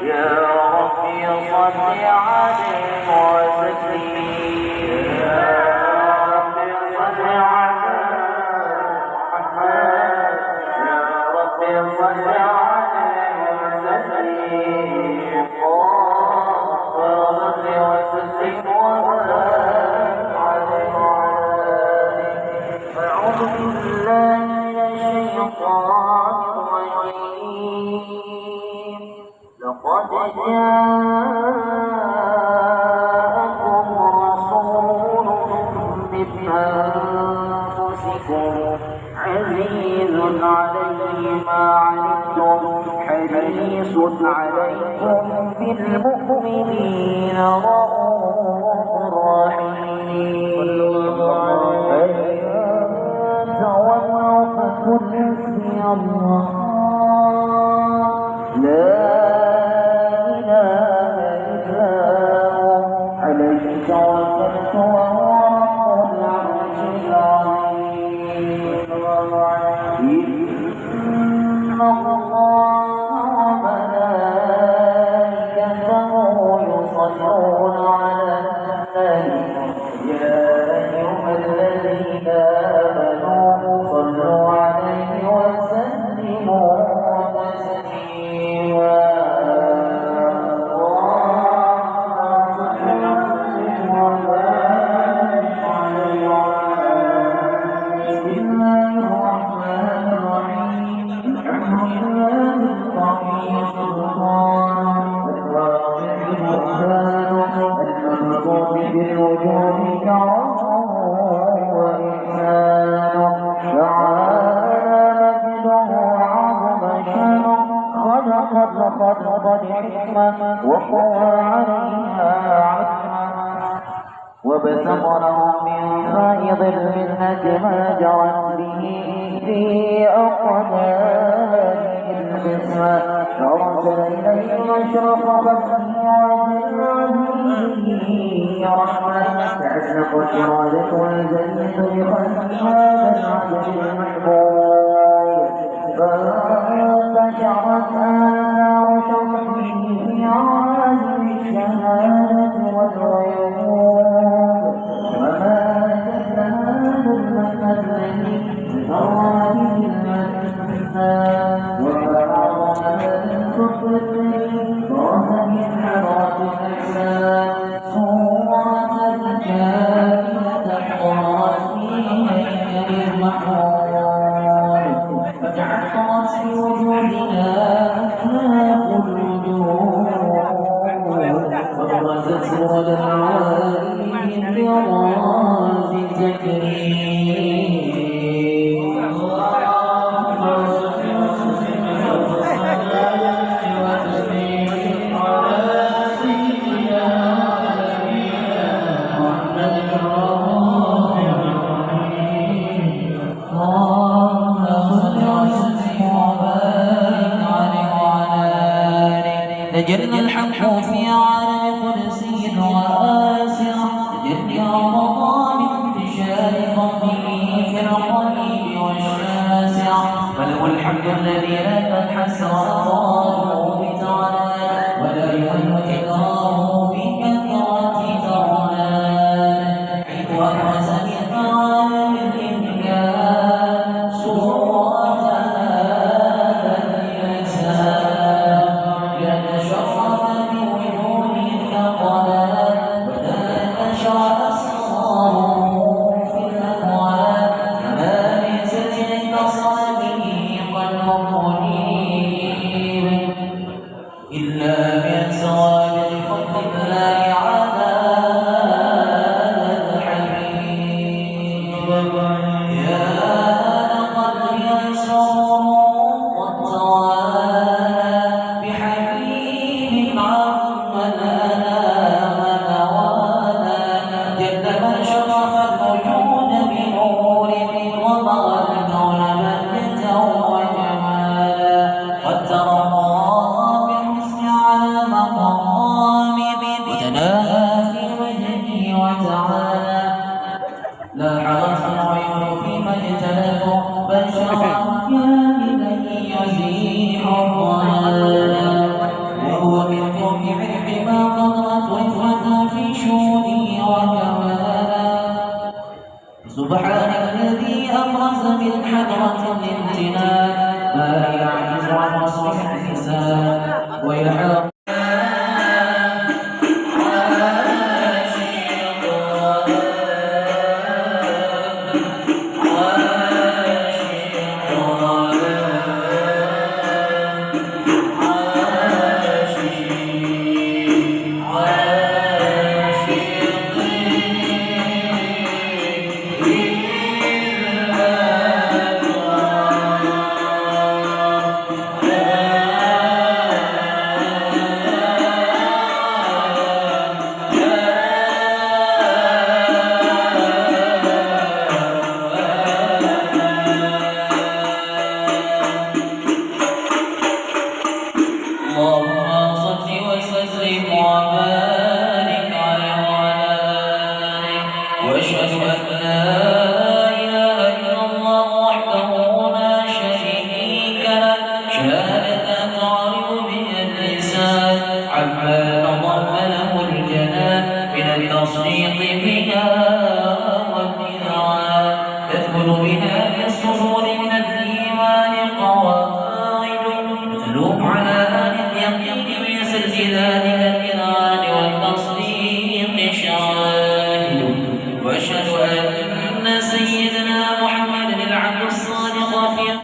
يا ربي صل عليه وسلم. يا ربي صل على محمد. يا ربي صل عليه وسلم. صل وسلم وبارك عليه وعلى آله. أعوذ بالله من الشيطان الرجيم. لقد جاءكم رسول من أنفسكم عزيز عليه ما عنتم حريص عليكم بالمؤمنين رؤوف رحيم. فإن تولوا فقل حسبي الله لا إله إلا هو عليه توكلت وهو رب العرش العظيم. إن الله وملائكته يصلون على النبي يا أيها الذين آمنوا صلوا عليه وسلموا تسليما. بالوجود كرم وإحسان تعالى مجده وعظم شانه خلق الخلق لحكمة وقوى عليها عتمة وبسط لهم من فائض المنة ما جرت به في أقدار البسمة فأرسل إليه مشرق بثه وجل رحمة تعلق الإرادة والجنة بخلق هذا العبد المحبوب فانتشرت آثار شرحه في عالم الشهادة والغيوب وما جل هذا المكان الذي ذرى به المكان وما أعظم هذا الكفر الذي برز من حضرة الأجسام فتعطرت في وجودنا أخلاق الوجود وبرزت سرد العوالم براز التكريم. تجلى الحق في عالم قدسي واسع تجلى رمضان انتشار فضله في القريب والشاسع فله الحمد الذي لا تنحسر أضراره بتعالى ولا يهل إكراره بكثرة فرمان حيث أبرز من عالم الإمكان صورة هذا الإنسان شرف بوجود الثقلات وتنشر أسراره في الأكوان كما ليست اتصل به قلب منيب ويحاق اللهم صل وسلم وبارك عليه وعلى آله واشهد أن لا إله إلا الله وحده لا شريك له شهادة تعرف بها اللسان عما تضمنه الجنان من التصديق بها والإذعان تثبت بها في الصدور من الإيمان قواعد تلوح على ذلك الإذعان والتصديق شرائع وأشهد أن سيدنا محمد العبد الصادق في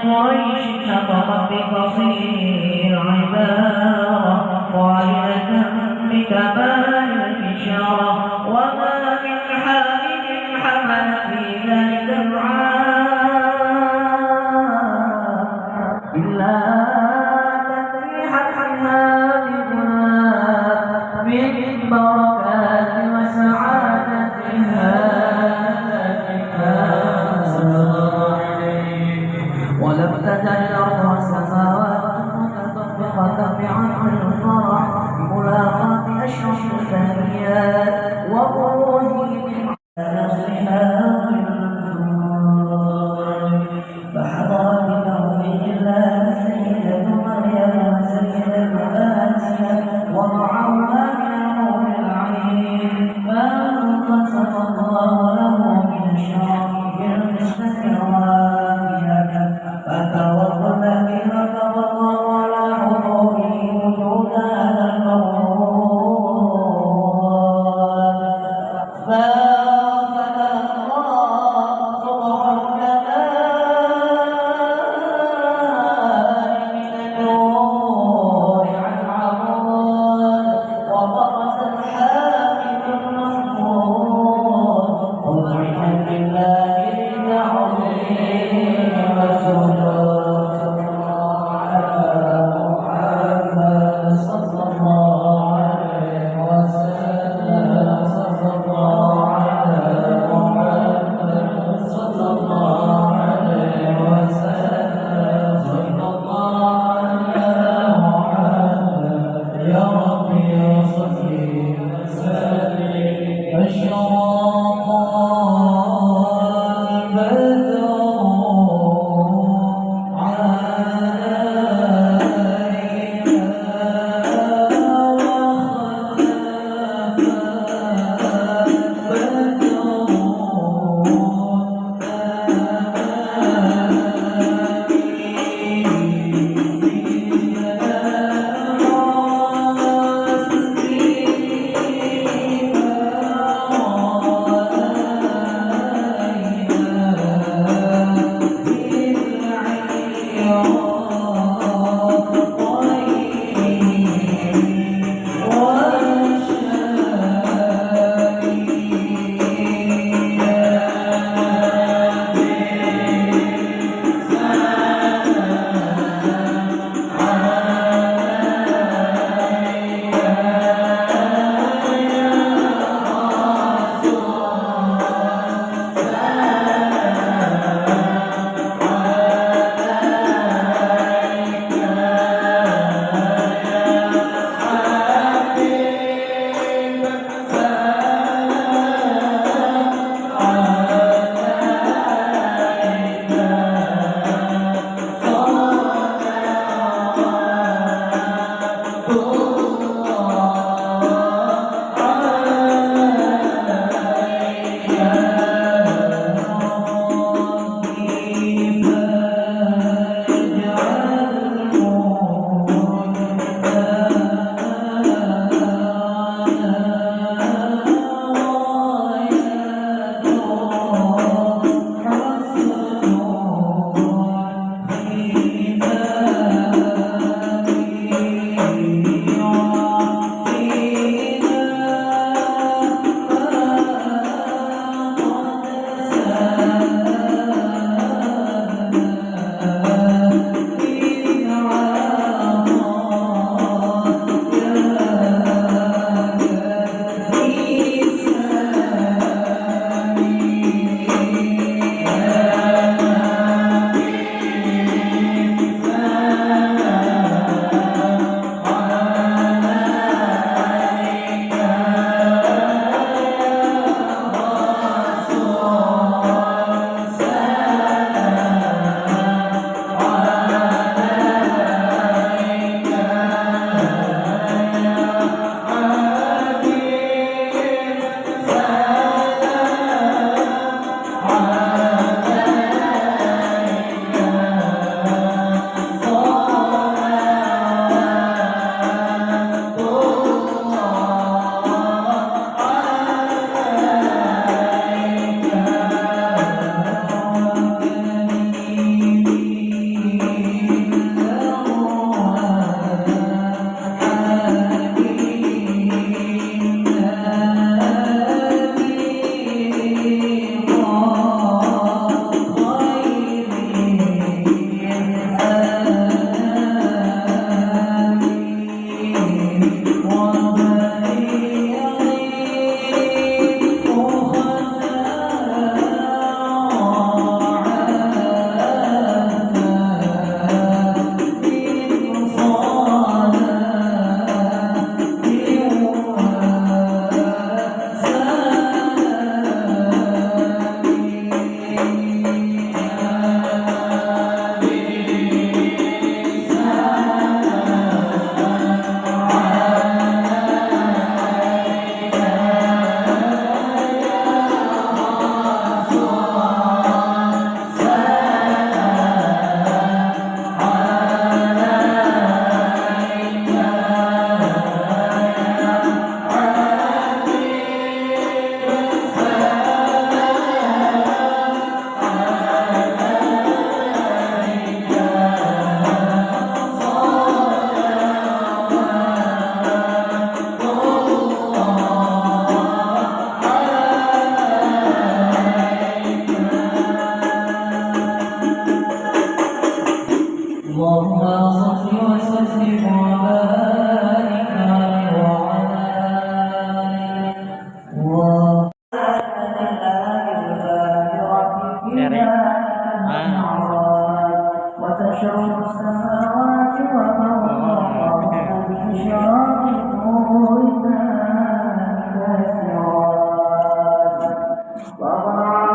قريش نطقت بفصيح عبارة قائلة بكمال الإشارة وما من حامل حمل في ذلك الدعاء إلا تسبيحا حمادها من بركات وسعادتها ولم تزل الأرض والسماوات متطبقة بعقل الفرح بملاقاة أشرف الثانيات وبروزه من نفسها فحضر بتوفيق الله سيدة مريم وسيدة آسيا ومعهما من النور العين فانقسم الله له من الشرف بالقسمة الوافية فتوضأ الذين تفضلوا على حضوره وجود هذا الموضوع Erik. وتشرق السماوات والأرض بإشراق نورنا كاسرات وقال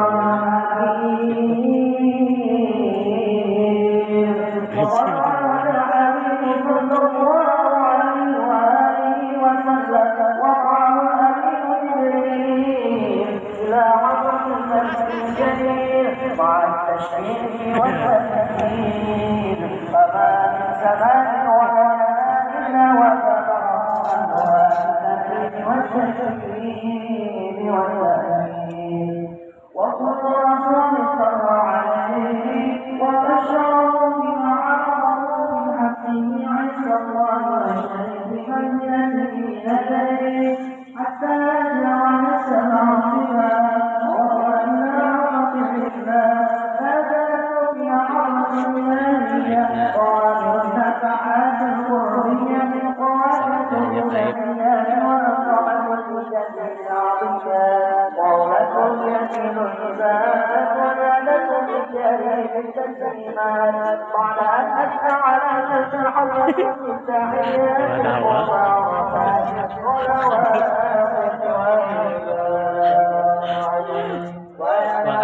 الحبيب صلى الله عليه وآله وسلم وقال الأمين جبريل إلى عظم المسجد الجليل مع التشريف والتسليم فما من زمان ولا إلا وكبر أهوى التكريم والتشريف والتأمين وكل رسول صلى عليه وبشره بما عرضه من حقه عند الله وشريف منزلته لديه حتى يرجع نفسه ربها وهو إلى عرض الله فازالوا في عرض الله قالوا نفعات القربية من قوات الجنة ونصرة الجنة العظيمة قولة يسير العباد ونالة بالجارية التسليمات بعد أن أتى على نفس الحضرة التحيات والمعرفات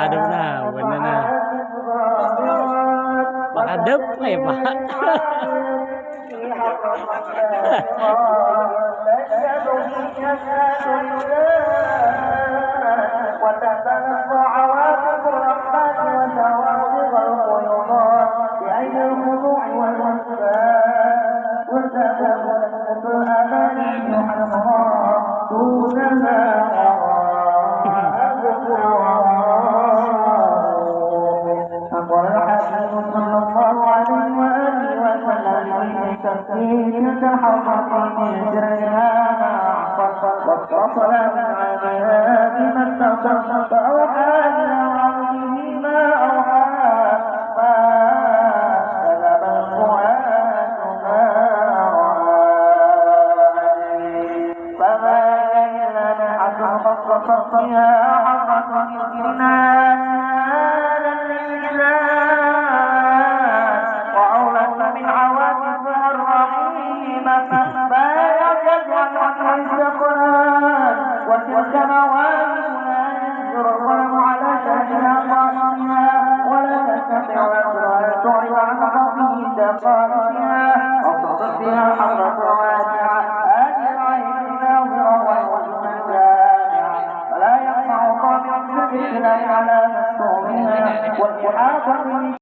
Adem nah, bener nah. Pak Adem, Pak. وتتلقى عواقب الرحمن وتواصب القيومات بعين الخضوع والوفاء وتتلقى الأماني حمراء دونها فقال الحبيب صلى الله عليه وآله وسلم في تفسير تحقق من سرها ما أعطت واتصل من عملها بما اتصل فأوحى إلى عبده ما أوحى ما كذب الفؤاد ما رأى فما إلا نحن خصصت فيها حقة الإناث وأولت من عواطفها الرحيمة ما يجد عنها الزقران وتلك موادنا ينزل الظلم على شأنها قائمها ولا تستطيع أن تعرض عن ربه قائمها وتصدق فيها حضرة واسعة هذه العين ناظرة والوجه سامعة فلا يقطع طامع بالله على مستومها والإحاطة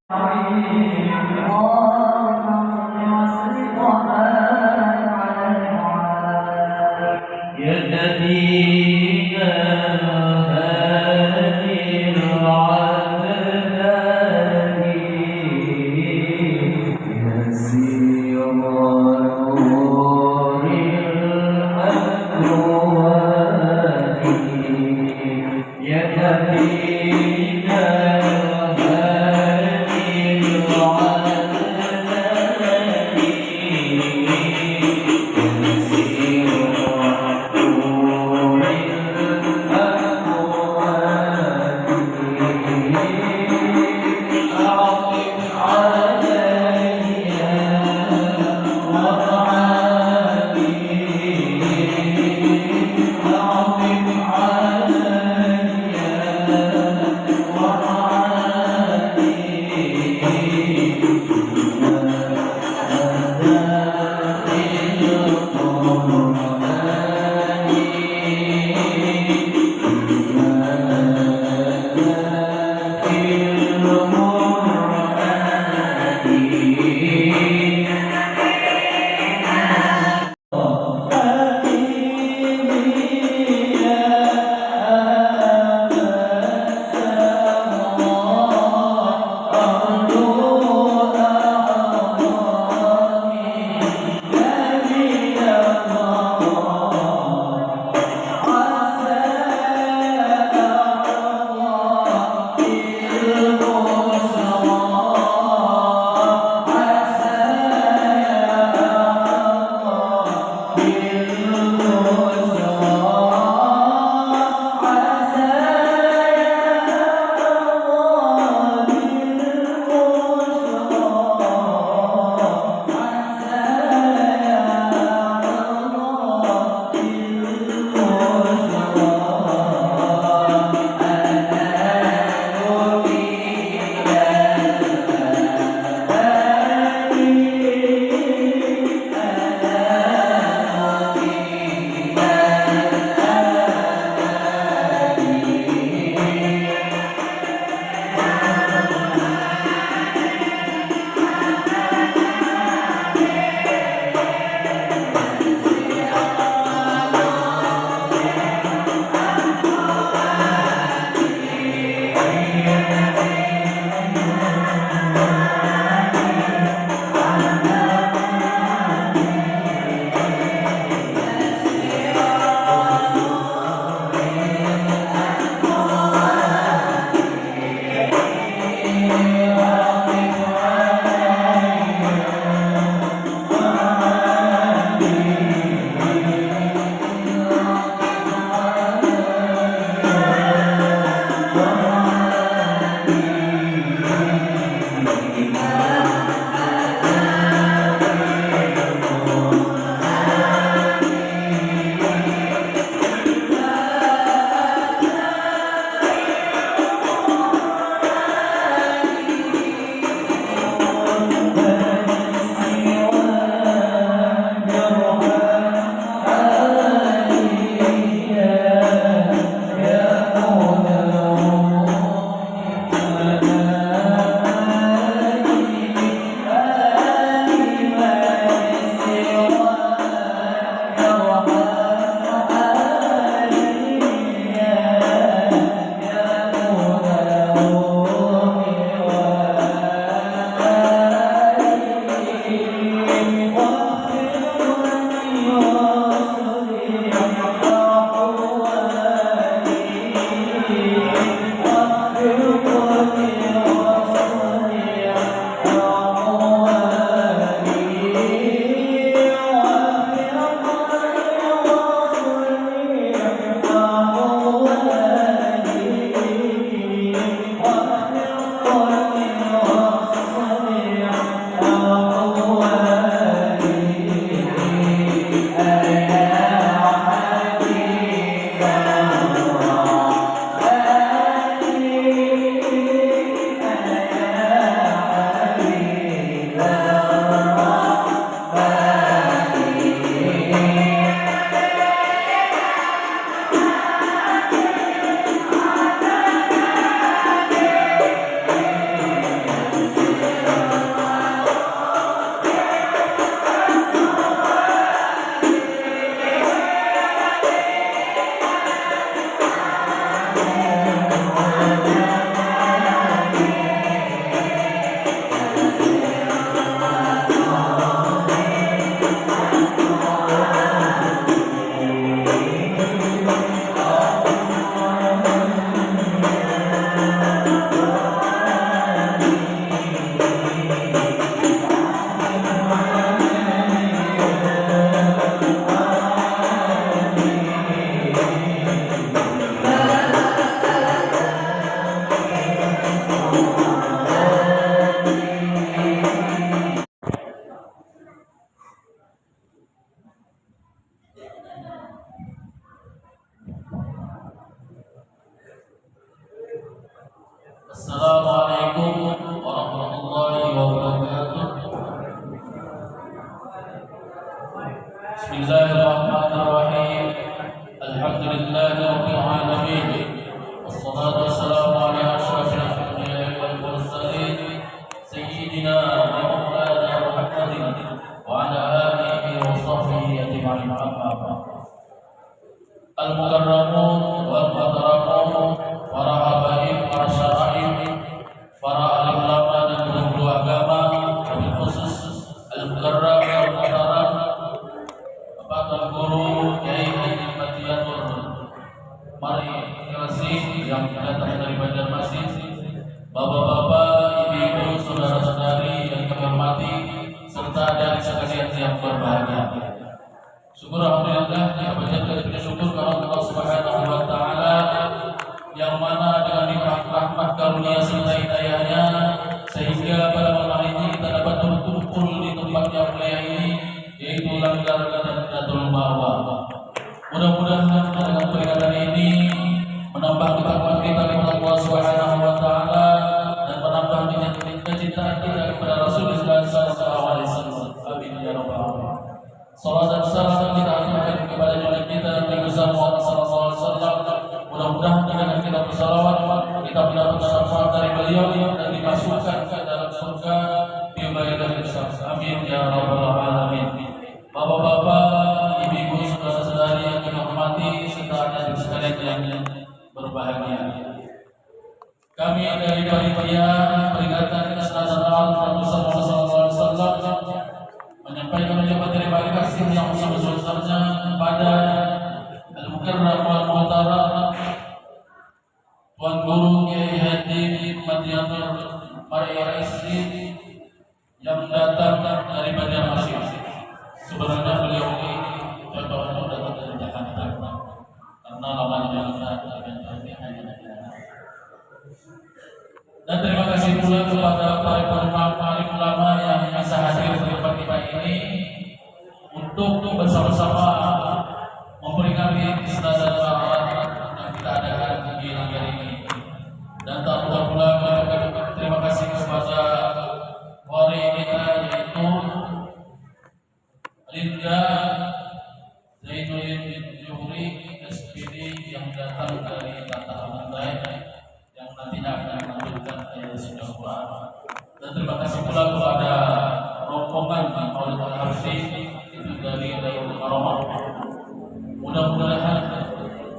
Assalamualaikum warahmatullahi wabarakatuh. Bismillahirrahmanirrahim. Alhamdulillahirabbil alamin. Wassalatu wassalamu ala asyrafil anbiya'i wal mursalin sayyidina wa maulana Muhammadin wa ala alihi wa sahbihi ajma'in. Amma ba'd. Al-mukarramun wal mukarramun, para habaib, para syara'ib, para alim ulama dan guru agama, wabil khusus al-mukarram wal mukarram, Bapak dan Guru Kiai Haji Madiatur Mari Kirasi yang datang dari Banjarmasin, bapak-bapak, ibu-ibu, saudara-saudari yang kami hormati, serta dari sekalian yang berbahagia. Syukur alhamdulillah, kita panjatkan puji syukur kepada Allah Subhanahu wa taala yang mana dengan nikmat rahmat karunia serta hidayahnya sehingga pada malam hari ini kita dapat berkumpul di tempat yang mulia ini, yaitu Langgar Jannatul Ma'wa. Mudah-mudahan dengan peringatan ini menambah ketakwaan kita kepada Allah Subhanahu wa taala dan menambah kecintaan kita kepada Rasulullah sallallahu alaihi wasallam. Amin ya rabbal alamin. Salat dan salam kita aturkan kepada junjungan kita Nabi Muhammad sallallahu alaihi wasallam. Mudah-mudahan dengan kita bersalawat kita mendapatkan syafaat dari beliau dan dimasukkan ke dalam surga bi ghairi hisab. Amin ya rabbal alamin. Bapak-bapak, ibu-ibu, saudara-saudari yang kami hormati serta hadirin sekalian yang berbahagia. Kami dari panitia peringatan Isra Rasul sallallahu alaihi wasallam menyampaikan ucapan terima kasih yang sebesar-besarnya kepada Al-Mukarram wal Muhtaram Tuan Guru Kiai Haji Madiatur Mari Kirasi yang datang dari Banjarmasin. Sebenarnya beliau ini cocok untuk datang dari Jakarta karena lawannya dan terima kasih pula kepada para ulama yang bisa hadir di tempat kita ini untuk bersama-sama memperingati Isra dan Mi'raj yang kita adakan di Langgar ini. Dan tak lupa pula terima kasih kepada wali kita yaitu Linda Zainuddin Juhri SPD yang datang dari Tata Mandai yang nantinya akan melanjutkan ayat suci Al-Quran. Dan terima kasih pula kepada rombongan Maulid Al-Harsi itu dari Darul Karamah. Mudah-mudahan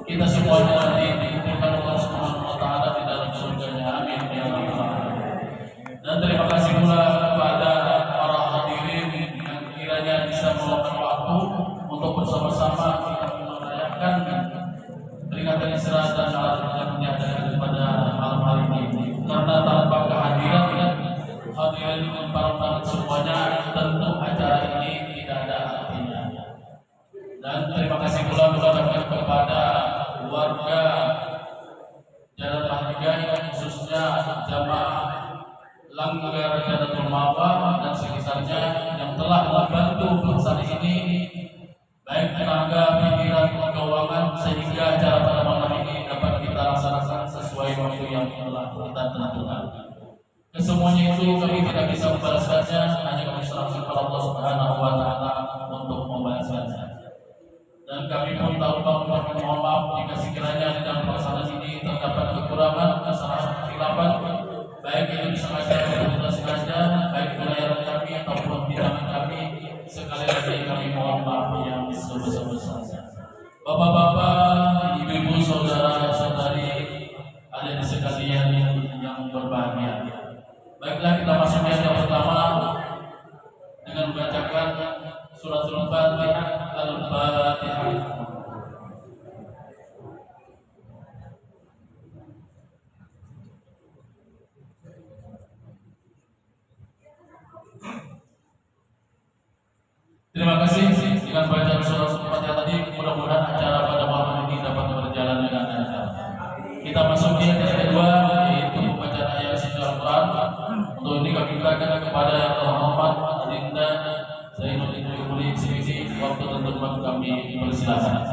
kita semuanya nanti diberikan Allah Subhanahu wa taala di dalam surganya. Amin ya rabbal alamin. Dan terima kasih pula kepada para hadirin yang kiranya bisa meluangkan waktu untuk bersama-sama kita merayakan peringatan Isra dan Mi'raj yang diadakan pada malam hari ini. Karena tanpa kehadiran hadirin para tamu semuanya, tentu acara ini tidak ada artinya. Dan terima kasih pula kepada warga Jalan Mahligai, khususnya jamaah Langgar Jannatul Ma'wa dan sekitarnya yang telah membantu pelaksanaan ini, baik tenaga, pikiran, keuangan, sehingga acara pada malam ini dapat kita laksanakan sesuai waktu yang telah kita tentukan. Kesemuanya itu kami tidak bisa membalaskannya, hanya kami serahkan kepada Allah Subhanahu wa taala untuk membalaskannya. Dan kami pun tak lupa mohon maaf jika sekiranya di dalam pelaksanaan ini terdapat kekurangan, kesalahan, kesilapan, baik itu disengaja atau tidak sengaja, baik pelayanan kami ataupun tindakan kami. Sekali lagi kami mohon maaf yang sebesar-besarnya. Bapak-bapak, ibu-ibu, saudara-saudari, adik sekalian yang berbahagia. Baiklah, kita masuk ayat yang pertama dengan membacakan suratul Fatihah. Al-Fatihah. Terima kasih. Dengan bacaan surah Al-Fatihah tadi, mudah-mudahan acara pada malam ini dapat berjalan dengan lancar. Kita masuk di ayat kedua, yaitu bacaan ayat suci Al-Quran. Untuk ini kami berikan kepada yang terhormat Adinda Zainuddin Juhri sini waktu teman-teman kami dipersilakan.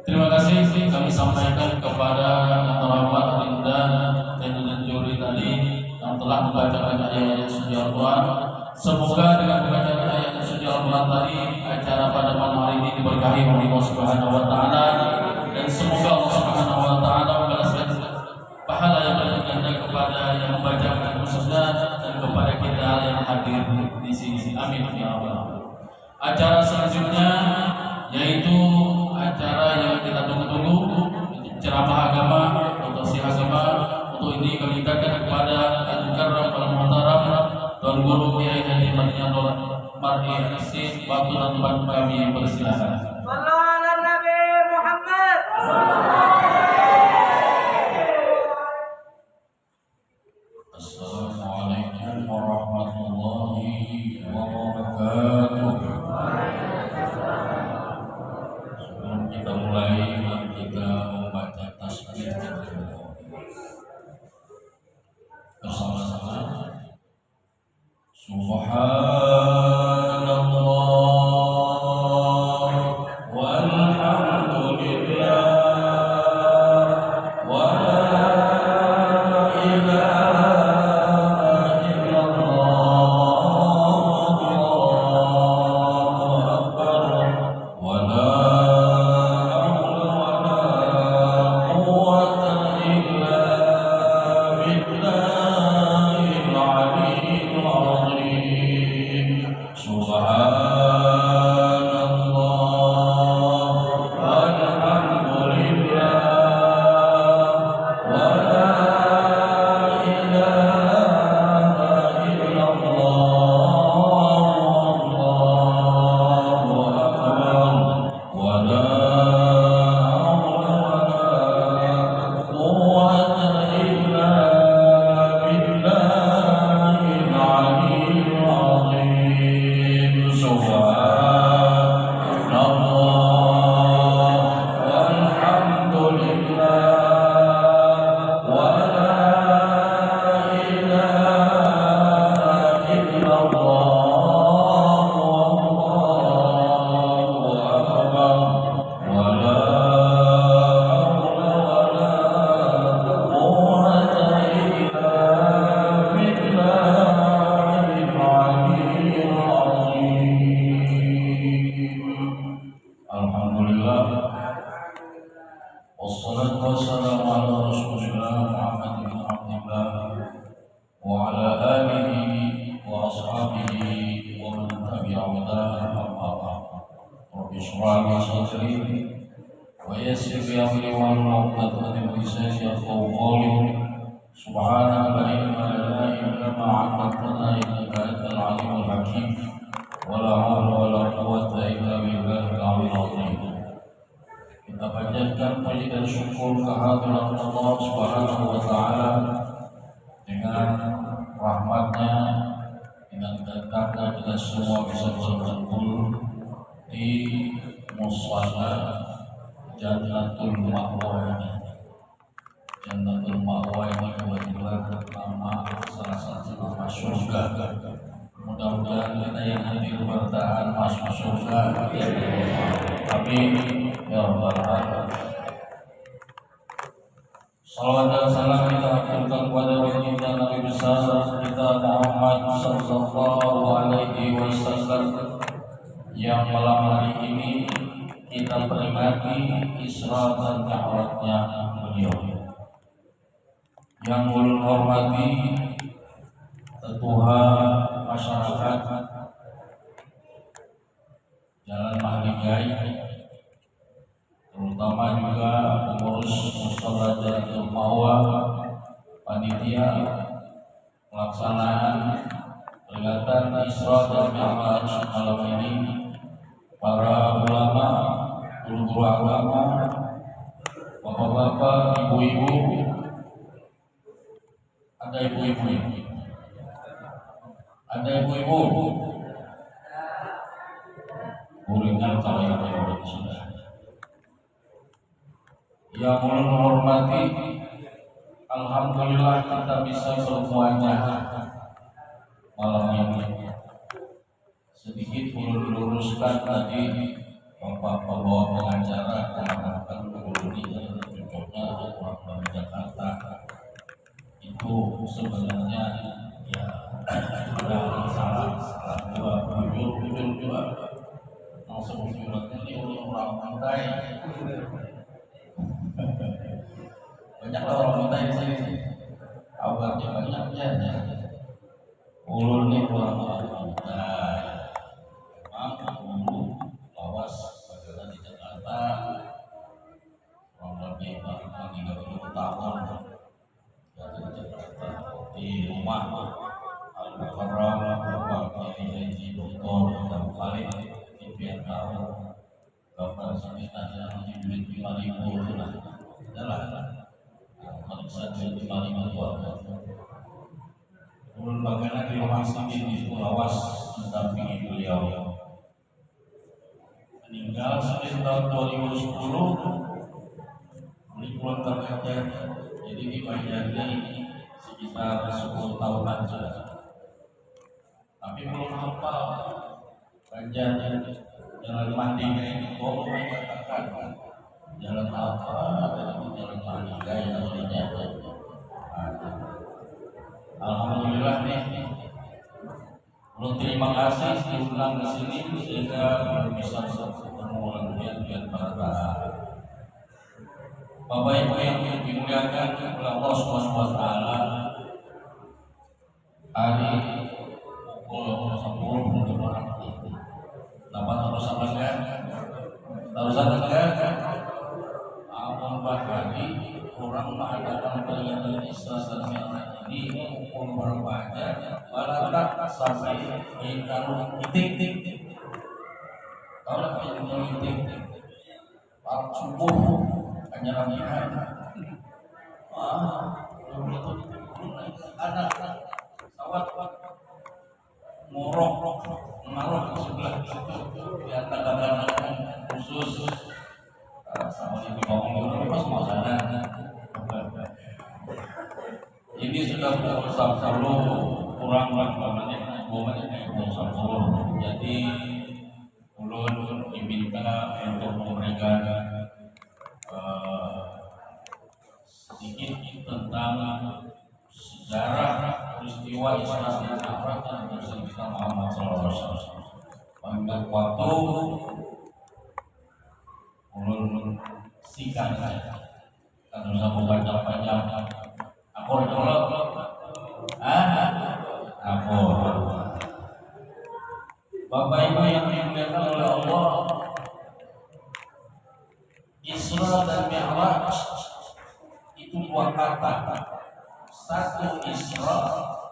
Terima kasih kami sampaikan kepada yang terhormat Linda dan Juri tadi yang telah membacakan ayat-ayat suci Al-Quran. Semoga dengan bacaan ayat suci Al-Quran tadi acara pada malam hari ini diberkahi oleh Allah Subhanahu Wa Taala, dan semoga Allah Subhanahu Wa Taala membalaskan pahala yang berganda kepada yang membacakan khususnya dan kepada kita yang hadir di sini. Amin ya Allah. Acara selanjutnya yaitu acara yang kita tunggu-tunggu, ceramah agama atau siar agama. Untuk ini kami ingatkan kepada Al-Mukarram Al-Muhtaram Tuan Guru Kiai Haji Madinatul Mar'i Asis waktu dan tempat kami persilakan. Sallu ala Nabi Muhammad. Assalamualaikum warahmatullahi wabarakatuh. Sebelum kita mulai, mari kita membaca tasbih bersama-sama. Subhanallah walhamdulillah wa la ilaha illallah, Allahu akbar, wa la hawla wa la quwwata illa billahil aliyyil azim. Subhanallah walhamdulillah wa la ilaha illallah, Allahu akbar, wa la hawla wa la quwwata illa billahil aliyyil azim. Subhanallah walhamdulillah wa la ilaha illallah, Allahu akbar, wa la hawla wa la quwwata illa billahil aliyyil azim. Alhamdulillah, wassalatu wassalamu ala rasulillah Muhammad bin Abdillah wa ala alihi wa ashabihi wa man tabi'ahum bi ihsan. Rabbi shrah li sadri wa yassir li amri wahlul 'uqdatam min lisani yafqahu qawli. Subhanaka la ilma lana illa ma 'allamtana innaka antal 'alimul hakim. Wa la hawla wa la quwwata illa billahil 'aliyyil 'azim. Kita panjatkan puji dan syukur kehadirat Allah Subhanahu wa taala dengan rahmatnya, dengan berkatnya kita semua bisa berkumpul di musala Jannatul Ma'wa ini. Jannatul Ma'wa ini kebetulan nama salah satu nama surga. Mudah-mudahan kita yang hadir bertahan masuk surga. Amin ya rabbal alamin. Salawat dan salam kita aturkan kepada baginda Nabi besar kita Muhammad sallallahu alaihi wasallam yang malam hari ini kita peringati Isra dan Mi'rajnya beliau. Yang ulul hormati ketua masyarakat Jalan Mahligai, terutama juga pengurus Mushola Jannatul Ma'wa, panitia pelaksanaan peringatan Isra dan Mi'raj malam ini, para ulama, guru-guru agama, bapak-bapak, ibu-ibu, ada ibu-ibu ini. Ada ibu-ibu Kuringan kalau yang sudah. Yang menghormati, alhamdulillah kita bisa bermuajah malam ini. Sedikit ulun luruskan tadi Bapak pembawa pengacara mengatakan ulun ini cocoknya orang dari Jakarta. Itu sebenarnya ya ada salah dua bujur dua. Langsung suratnya ini orang pantai. Banyak orang pantai di sini. Kabarnya banyak ya. Ulun ini orang pantai. Dulu lawas pada di Jakarta kurang lebih 30 tahun dari Jakarta di rumah Al-Mukarram Bapak Kiai Haji Dr. Abdul Khalid di biar tahu Bapak sini tanya di duit 5.000 lah adalah kalau saja 5.000 ulun bagaimana di rumah sakit di Lawas mendampingi beliau meninggal sekitar 2010 di pulang terkajar jadi di Banjarni sekitar 10 tahunan sudah tapi belum hafal Banjarni jalan Mandinga ini kok mengatakan jalan apa dari jalan Mandinga yang aslinya alhamdulillah nih terima kasih diundang ke sini sehingga bisa bertemu dengan para Bapak Ibu yang dimuliakan oleh Allah Subhanahu wa taala. Hari pukul 10 dapat terus sampaikan. Amal bahari orang mengadakan peringatan Isra dan Mi'raj ini pukul berapa aja balatak sampai ingkar titik kalau ingkar titik waktu subuh hanya ramihan anak sawat ngorok ngaruh ke sebelah di antara khusus sama yang ngomong pas mau sana ini sudah pukul 10 kurang 2 menit pukul 10 jadi ulun diminta untuk memberikan sedikit tentang sejarah peristiwa Isra dan Mi'raj Nabi Muhammad SAW. Pada waktu ulun singkat saja, kan usah panjang-panjang. Aku Bapak Ibu yang dimuliakan oleh Allah, Isra dan Mi'raj itu 2 kata. Satu Isra,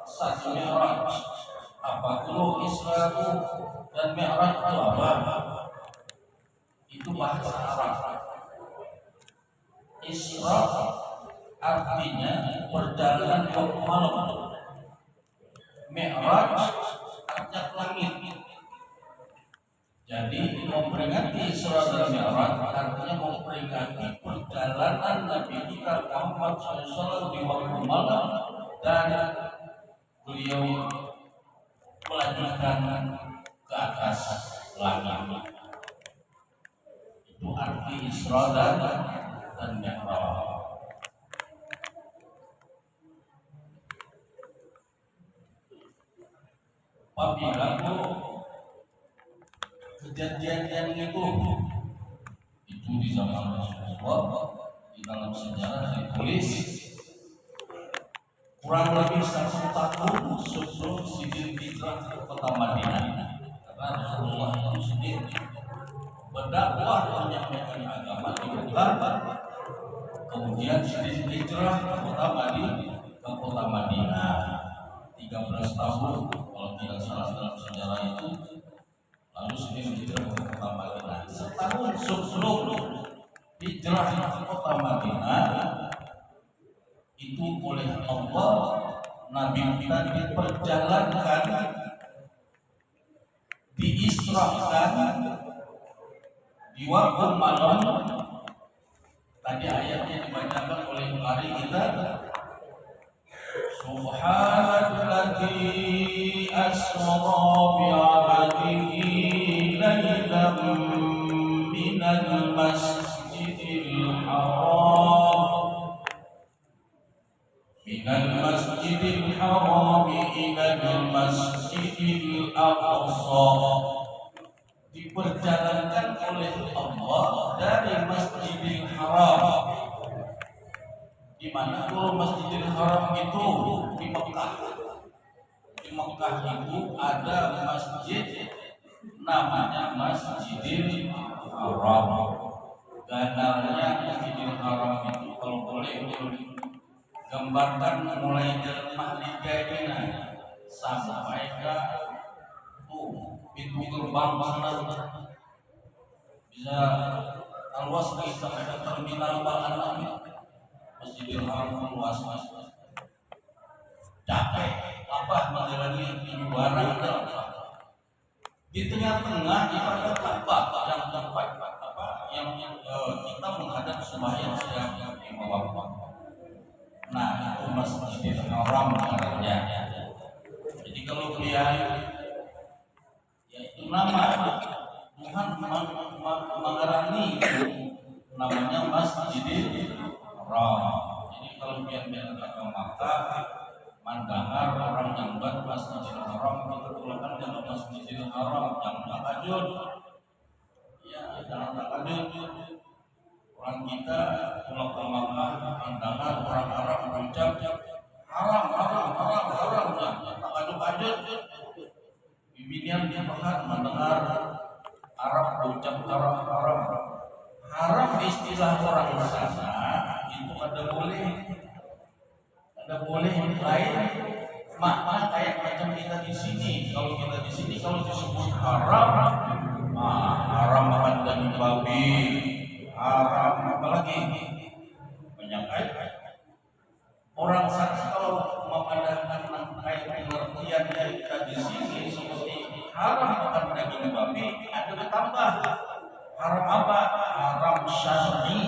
satu Mi'raj. Apa dulu Isra dan Mi'raj itu apa? Itu bahasa Arab. Isra artinya perjalanan ke malam. Mi'raj artinya langit. Jadi memperingati Isra dan Mi'raj artinya memperingati perjalanan Nabi kita Muhammad SAW di waktu malam dan beliau melanjutkan ke atas langit. Itu arti Isra dan Mi'raj. Apabila kejadian itu di zaman Rasulullah di dalam sejarah ditulis kurang lebih 1 tahun sebelum Sidin hijrah ke kota Madinah. Karena Rasulullah itu sendiri berdakwah menyampaikan agama di Mekah, kemudian Sidin hijrah ke kota Madinah 13 tahun kalau tidak salah dalam sejarah itu. Lalu Sidin hijrah ke kota Madinah. Setahun sebelum hijrah ke kota Madinah itu oleh Allah Nabi kita diperjalankan, diisrakan di waktu malam. Tadi ayat masjidil haram minal masjidil haram ilal masjidil aqsa, diperjalankan oleh Allah dari Masjidil Haram. Di mana kalau Masjidil Haram itu di Mekah. Di Mekah itu ada masjid namanya Masjidil Haram. Ganarnya Masjidil Haram itu kalau boleh gambarkan mulai dari Mahligaina sampai ke pintu gerbang sana bisa luas bisa ada terminal bahan Masjidil Haram luas mas capek apa menjalani ibadah di tengah-tengah ibadah apa yang tempat apa yang kita menghadap sembahyang sedang waktu. Nah itu Masjidil Haram namanya. Jadi kalau lihat yaitu nama Tuhan mengarani namanya Masjidil Haram. Jadi kalau biar ke Makkah mandangar orang yang buat Masjidil Haram itu tulisan dalam Masjidil Haram yang tahajud. Ya, jangan tahajud. Orang kita pulang ke Makkah mandangar orang Arab berucap haram ya tahajud. Bibirnya dia bahkan mendengar Arab berucap haram istilah orang sana itu ada boleh lain makna kayak macam kita di sini. Kalau kita di sini kalau disebut haram haram makan daging babi, haram apalagi banyak orang sana kalau memandangkan kayak pengertian dari kita di sini seperti haram makan daging babi ada ditambah haram apa? Haram syar'i.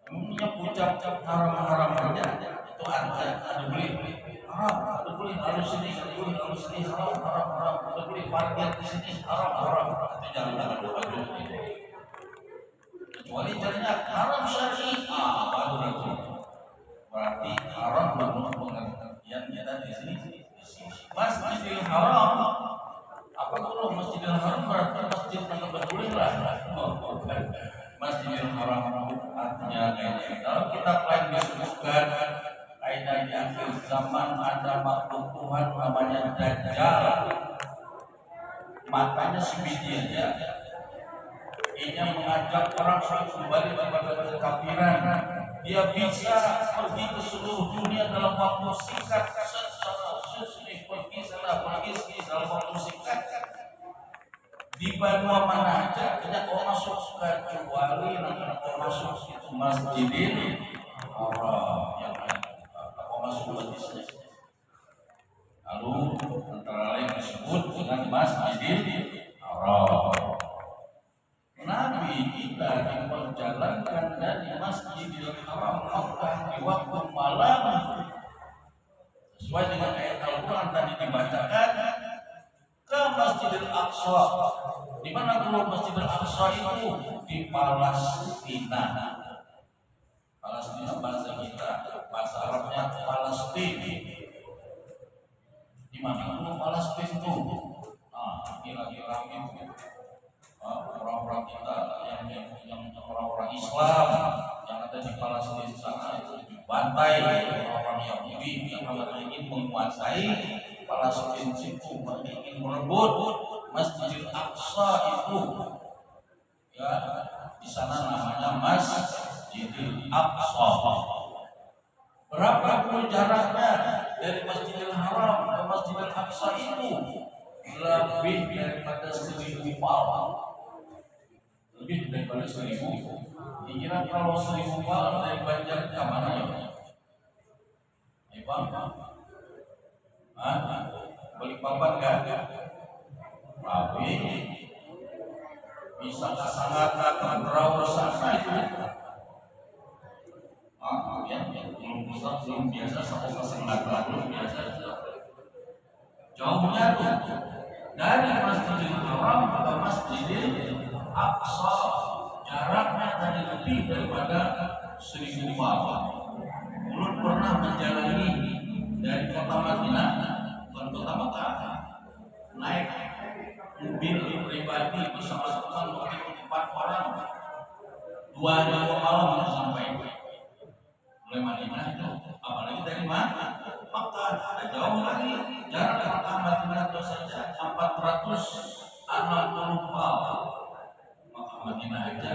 Umumnya ucap haram aja itu ada boleh haram, ada boleh harus sini haram, ada boleh parkir di sini haram itu jangan lupa kecuali jadinya haram syar'i baru itu berarti haram menurut pengertian kita di sini. Masjidil Haram apa kalau Masjidil Haram berarti masjid yang boleh lah. Masjidil Haram artinya dalam kitab lain disebutkan kaidah di akhir zaman ada makhluk Tuhan namanya Dajjal, matanya sebiji aja. Ia mengajak orang kembali kepada kekafiran. Dia bisa pergi ke seluruh dunia dalam waktu singkat. Pergi dalam waktu singkat. Di benua mana aja tidak mau masuk kecuali nanti masuk itu Masjidil Haram yang mau masuk masjid. Lalu antara lain disebut dengan Masjidil Haram. Nabi kita diperjalankan dari Masjidil Haram Makkah di waktu malam sesuai dengan ayat Al-Quran tadi dibacakan ke Masjidil Aqsa. Di mana dulu Masjidil Aqsa itu? Di Palestina. Palestina bahasa kita, bahasa Arabnya Palestina. Di mana dulu Palestina itu? Ini lagi ramai orang-orang kita yang orang-orang Islam yang ada di Palestina sana itu dibantai orang-orang Yahudi yang ingin menguasai Palestina itu, ingin merebut Masjidil Aqsa itu. Ya, di sana namanya Masjidil Aqsa. Berapa pun jaraknya dari Masjidil Haram ke Masjidil Aqsa itu? Lebih daripada 1000 mil. Lebih daripada 1000. Dikira kalau 1000 mil dari Banjar ke mana ya? Balikpapan kan? Tapi bisa sangat berau sana itu. Belum biasa sampai sangat belum biasa. Jauhnya tuh dari Masjidil Haram ke Masjidil Aqsa jaraknya tadi lebih daripada 1000 mil. Ulun pernah menjalani dari kota Madinah, bukan kota Mekah, naik mobil pribadi bersama teman waktu itu 4 orang, 2 hari 2 malam untuk sampai mulai Madinah itu, apalagi dari mana? Mekah, ada jauh lagi, jarak Mekah Madinah itu saja 460 mil. Mekah Madinah aja,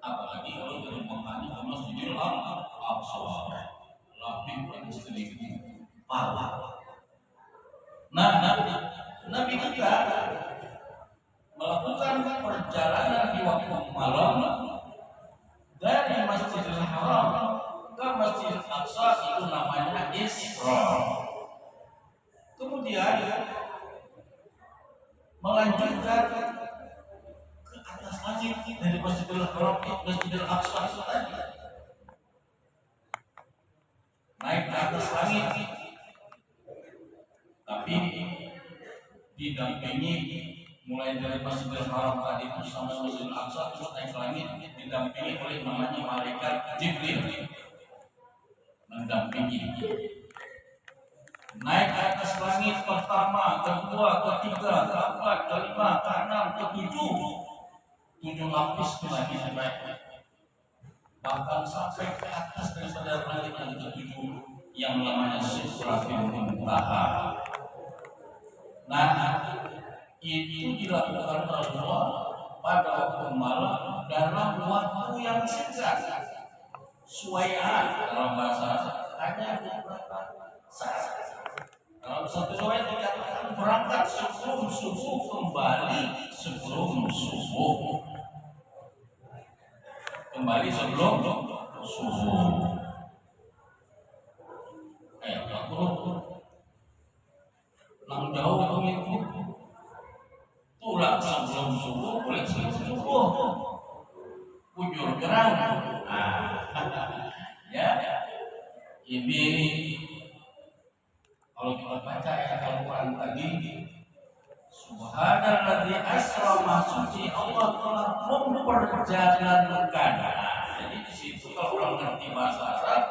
apalagi kalau dari Mekah ke Masjidil Aqsa, lebih dari 1000 parah. Nah, Nabi kita melakukan perjalanan di waktu malam dari Masjidil Haram ke Masjidil Aqsa, itu namanya Isra. Kemudian melanjutkan ke atas langit dari Masjidil Haram ke Masjidil Aqsa itu tadi, naik ke atas langit, tapi didampingi mulai dari Masjidil Haram tadi itu sampai Masjidil Aqsa terus naik ke langit, didampingi oleh namanya malaikat Jibril mendampingi. Naik ke atas langit pertama, kedua, ketiga, keempat, kelima, keenam, ketujuh, 7 lapis ke langit naik. Bahkan sampai ke atas daripada langit yang ketujuh yang namanya Sidratul Muntaha. Nah, itu dilakukan Rasulullah pada waktu malam dalam waktu yang singkat. Suwai'an dalam bahasa hanya beberapa saat. Dalam satu riwayat dikatakan berangkat sebelum subuh, kembali sebelum subuh. Kembali sebelum subuh. Aku nang jauh itu pulang sebelum subuh, pulang sebelum subuh, bujur gerang. Ya, ini kalau kita baca ayat Al-Quran tadi, Subhanalladzi asra masuci, Allah telah memperjalankan. Jadi di situ kalau orang ngerti bahasa Arab,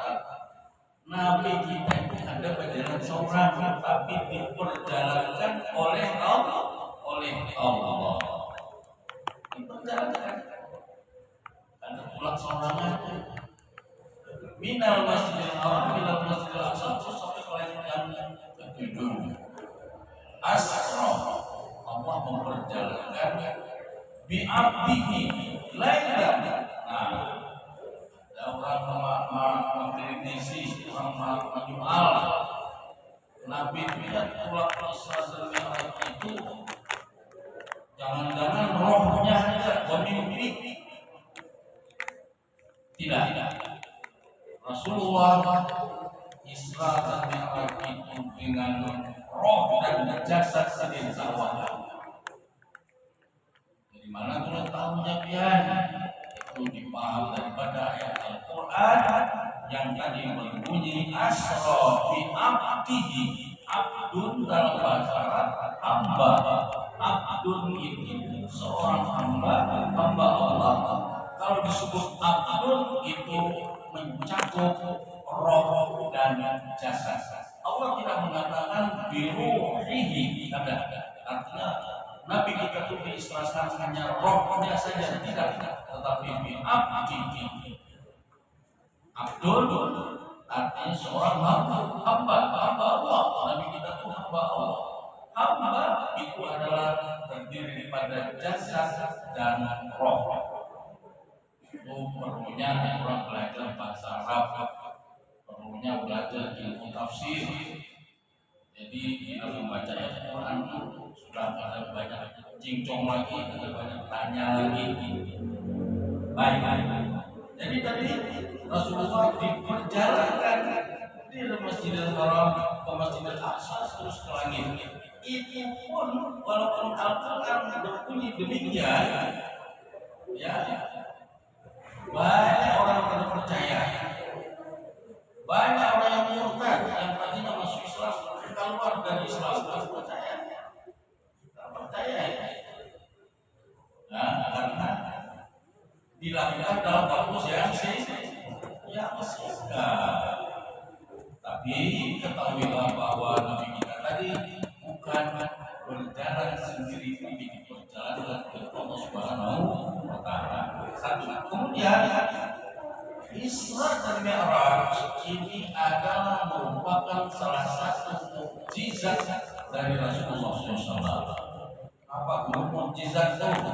Nabi kita itu ada berjalan seorang, tapi diperjalankan oleh Allah. Diperjalankan. Karena pulang seorang aja. Minal Masjidil Haram minal Masjidil Aqsa sampai ke yang ketujuh. Asra, Allah memperjalankan bi abdihi lailan. Nah, orang mengkritisi, orang menjual Nabi lihat pulang Isra dan Mi'raj itu jangan-jangan rohnya saja bermimpi. Tidak. Rasulullah Isra dan Mi'raj itu dengan roh dan jasad sendiri sawah. Dari mana tuh tahunya pian? Itu dipaham daripada ayat Al-Quran yang tadi berbunyi asra bi abdihi. Abdun dalam bahasa Arab hamba. Abdun itu seorang hamba Allah. Kalau disebut abdun itu mencakup roh dan jasad. Allah tidak mengatakan biruhihi, artinya Nabi kita itu diistilahkan hanya rohnya saja, tidak, tetapi bi abdihi. Abdul artinya seorang hamba Allah. Nabi kita itu hamba Allah. Hamba itu adalah terdiri daripada jasad dan roh. Itu perlunya orang belajar bahasa Arab, perlunya belajar ilmu tafsir. Jadi kita membaca Al-Quran sudah ada banyak cincong lagi, ada banyak tanya lagi. Baik. Jadi tadi Rasulullah diperjalankan di Masjidil Haram ke Masjidil Aqsa terus ke langit. Itu pun walaupun Al-Quran berbunyi demikian, ya banyak orang yang tidak percaya, banyak orang yang murtad yang tadinya masuk Islam keluar dari Islam tidak percaya, Nah, karena kita dalam waktu yang singkat. Tapi ketahuilah bahwa Nabi kita tadi bukan berjalan sendiri, tapi berjalan ke Allah Subhanahu wa Ta'ala. Satu. Kemudian Isra dan Mi'raj ini adalah merupakan salah satu mukjizat dari Rasulullah SAW. Apa mukjizat itu?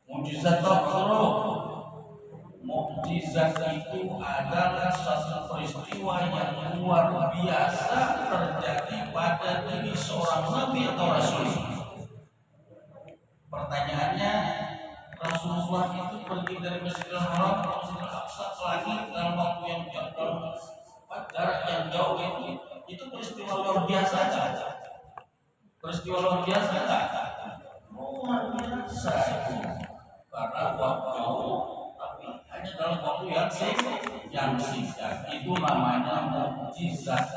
Mukjizat apa? Mukjizat itu adalah suatu peristiwa yang luar biasa terjadi pada diri seorang nabi atau rasul. Pertanyaannya, Rasulullah itu pergi dari Masjidil Haram ke Masjidil Aqsa ke langit dalam waktu yang jauh, jarak yang jauh itu peristiwa luar biasa saja. Peristiwa luar biasa saja. Luar biasa itu. Karena waktu jauh, tapi hanya dalam waktu yang singkat. Itu namanya mukjizat.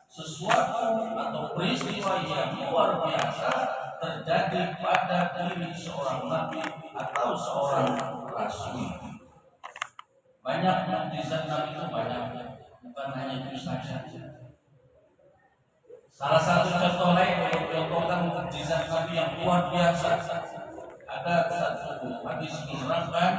Sesuatu atau peristiwa yang luar biasa terjadi pada diri seorang nabi atau seorang rasul. Banyak mukjizat nabi itu banyak, bukan hanya itu saja. Salah satu contoh lain yang contohkan mukjizat nabi yang luar biasa. Ada satu hadis menerangkan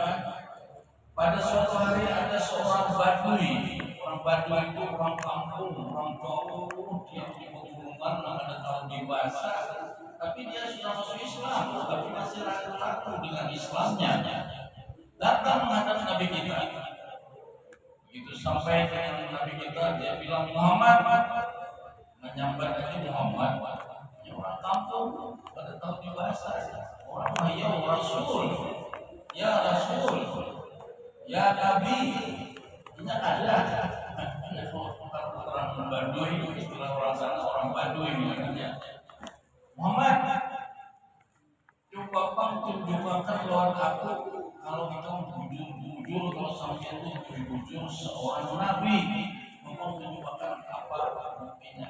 pada suatu hari ada seorang badui. Orang badui itu orang kampung, orang jauh, dia di pegunungan, ada tahun dewasa. Tapi dia sudah masuk Islam, tapi masih ragu-ragu dengan Islamnya. Datang menghadap Nabi kita. Begitu sampai dengan Nabi kita, dia bilang Muhammad, menyambat lagi Muhammad. Ini orang kampung, pada tahun dewasa. Orang ya Rasul, ya Rasul, ya Nabi. Ini ada. Orang Badui itu istilah orang sana, orang Badui namanya. Muhammad, coba kamu tunjukkan lawan aku kalau kamu jujur kalau sampai itu jujur seorang nabi, kamu tunjukkan apa buktinya?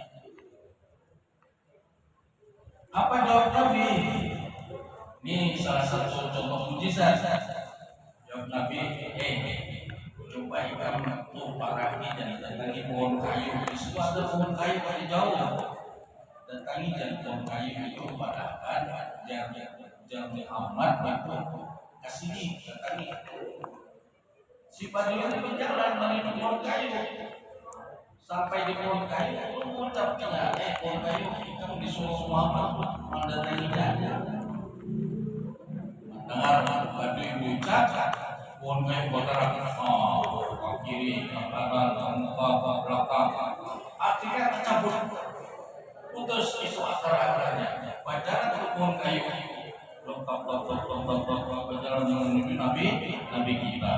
Apa jawab Nabi? Ini salah satu contoh mukjizat. Jawab Nabi, coba ikan tumpah dan datangi pohon kayu. Di situ ada pohon kayu paling jauh. Datangi pohon kayu itu padahal jangan amat itu kasih datangi. Si Badui itu berjalan dari pohon kayu sampai di pohon kayu, aku mengucapkan pohon kayu kamu disuruh Muhammad mendatanginya. Dengar Badui berucap, pohon kayu bergerak ke kiri, ke kanan, ke muka, ke belakang. Akhirnya tercabut. Putus itu akar-akarnya. Pacaran ke pohon kayu. Berjalan menuju Nabi kita.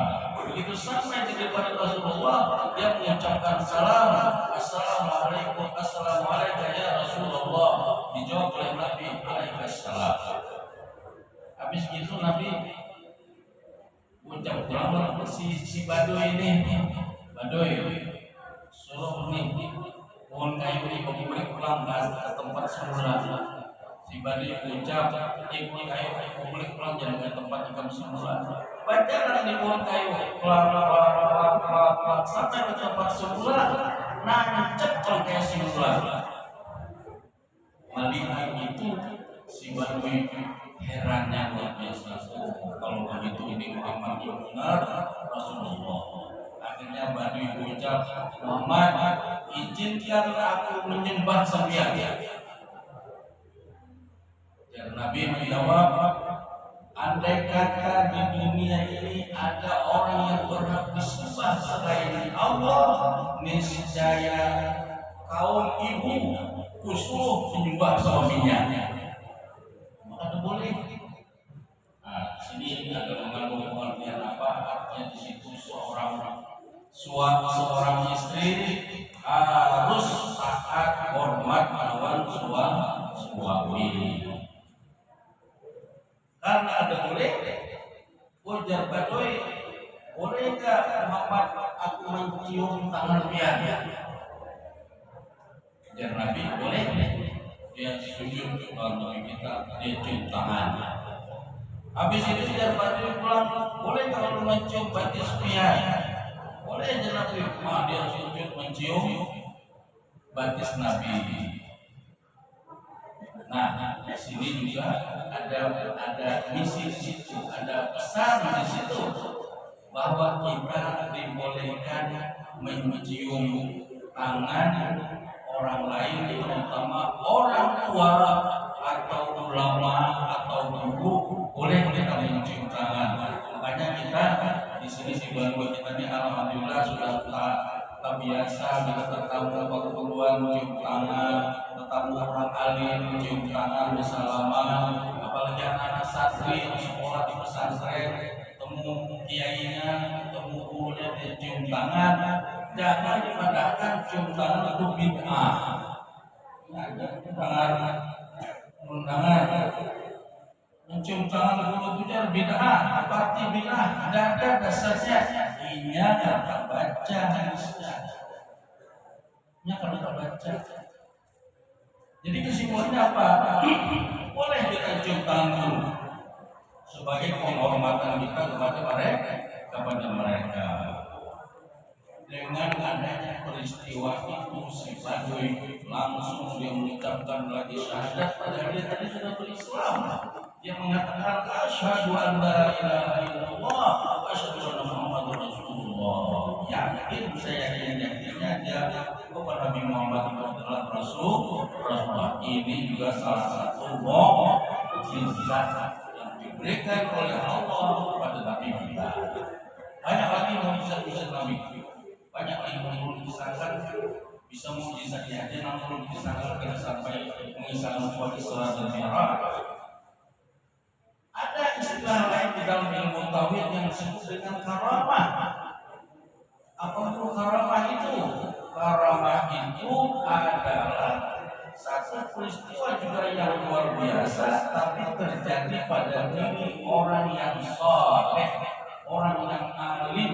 Begitu sampai di depan Rasulullah, dia mengucapkan salam, assalamualaikum, assalamualaikum ya Rasulullah. Dijawab oleh Nabi, alaihissalam. Habis itu Nabi ucap ulang si Badui ini, Badui suruh nih pohon kayu ini kau balik pulang ke tempat semula. Si Badui ucap, pohon kayu kau balik pulang jangan ke tempat ikam semula. Bacalah di pohon kayu, pelan sampai ke tempat semula, nancep pohon kayu semula. Melihat itu si Badui herannya luar biasa. Kalau begitu ini Muhammad yang benar Rasulullah. Akhirnya Badui ucap, Muhammad, izinkan aku menyembah sampean. Dan Nabi menjawab, andai kata di dunia ini ada orang yang berhak disembah selain Allah, niscaya kaum ibu kusuh menyembah suaminya. Maka boleh. Nah, sini ada mengandung pengertian apa? Artinya di situ seorang istri harus taat hormat lawan suami. Karena ada boleh, ujar Badui, bolehkah Muhammad aku mencium tangan dia? Ujar Nabi, boleh. Dia sujud kepada Nabi kita, dia cium tangan. Habis itu biar Badri pulang, boleh kalau mencium batis Mia, boleh aja Nabi dia sujud mencium batis Nabi. Nah, di sini juga ada misi di situ, ada pesan di situ bahwa kita dibolehkan mencium tangan orang lain, terutama orang tua atau ulama atau guru, boleh kita mencium tangan. Makanya kita di sini si Bandung kita ini alhamdulillah sudah terbiasa bila ketemu pertemuan mencium tangan, ketemu orang alim mencium tangan, bersalaman, apalagi anak-anak santri yang sekolah di pesantren, ketemu kiainya, ketemu gurunya mencium tangan. Jangan dipadahkan cium tangan itu bid'ah. Tangan mencium tangan guru itu bid'ah, seperti bid'ah. Tidak ada dasarnya. Ini kata baca hadisnya. Ini kata baca. Jadi kesimpulannya apa? Boleh kita cium tangan guru sebagai penghormatan kita kepada mereka. Dengan adanya peristiwa itu si Baduy langsung dia mengucapkan lagi syahadat, padahal dia tadi sudah berislam. Dia mengatakan asyhadu an la ilaha illallah wa asyhadu anna muhammadar rasulullah. Yakin saya yakinnya dia kepada Nabi Muhammad adalah Rasulullah. Ini juga salah satu mukjizat yang diberikan oleh Allah kepada Nabi kita. Banyak lagi mukjizat Nabi. Banyak lagi mengisahkan, bisa mukjizatnya aja, namun mengisahkan tidak sampai mengisahkan suatu Isra dan Mi'raj. Ada istilah lain di dalam ilmu tauhid yang disebut dengan karamah. Apa itu karamah itu? Karamah itu adalah satu peristiwa juga yang luar biasa, tapi terjadi pada diri orang yang saleh, orang yang alim,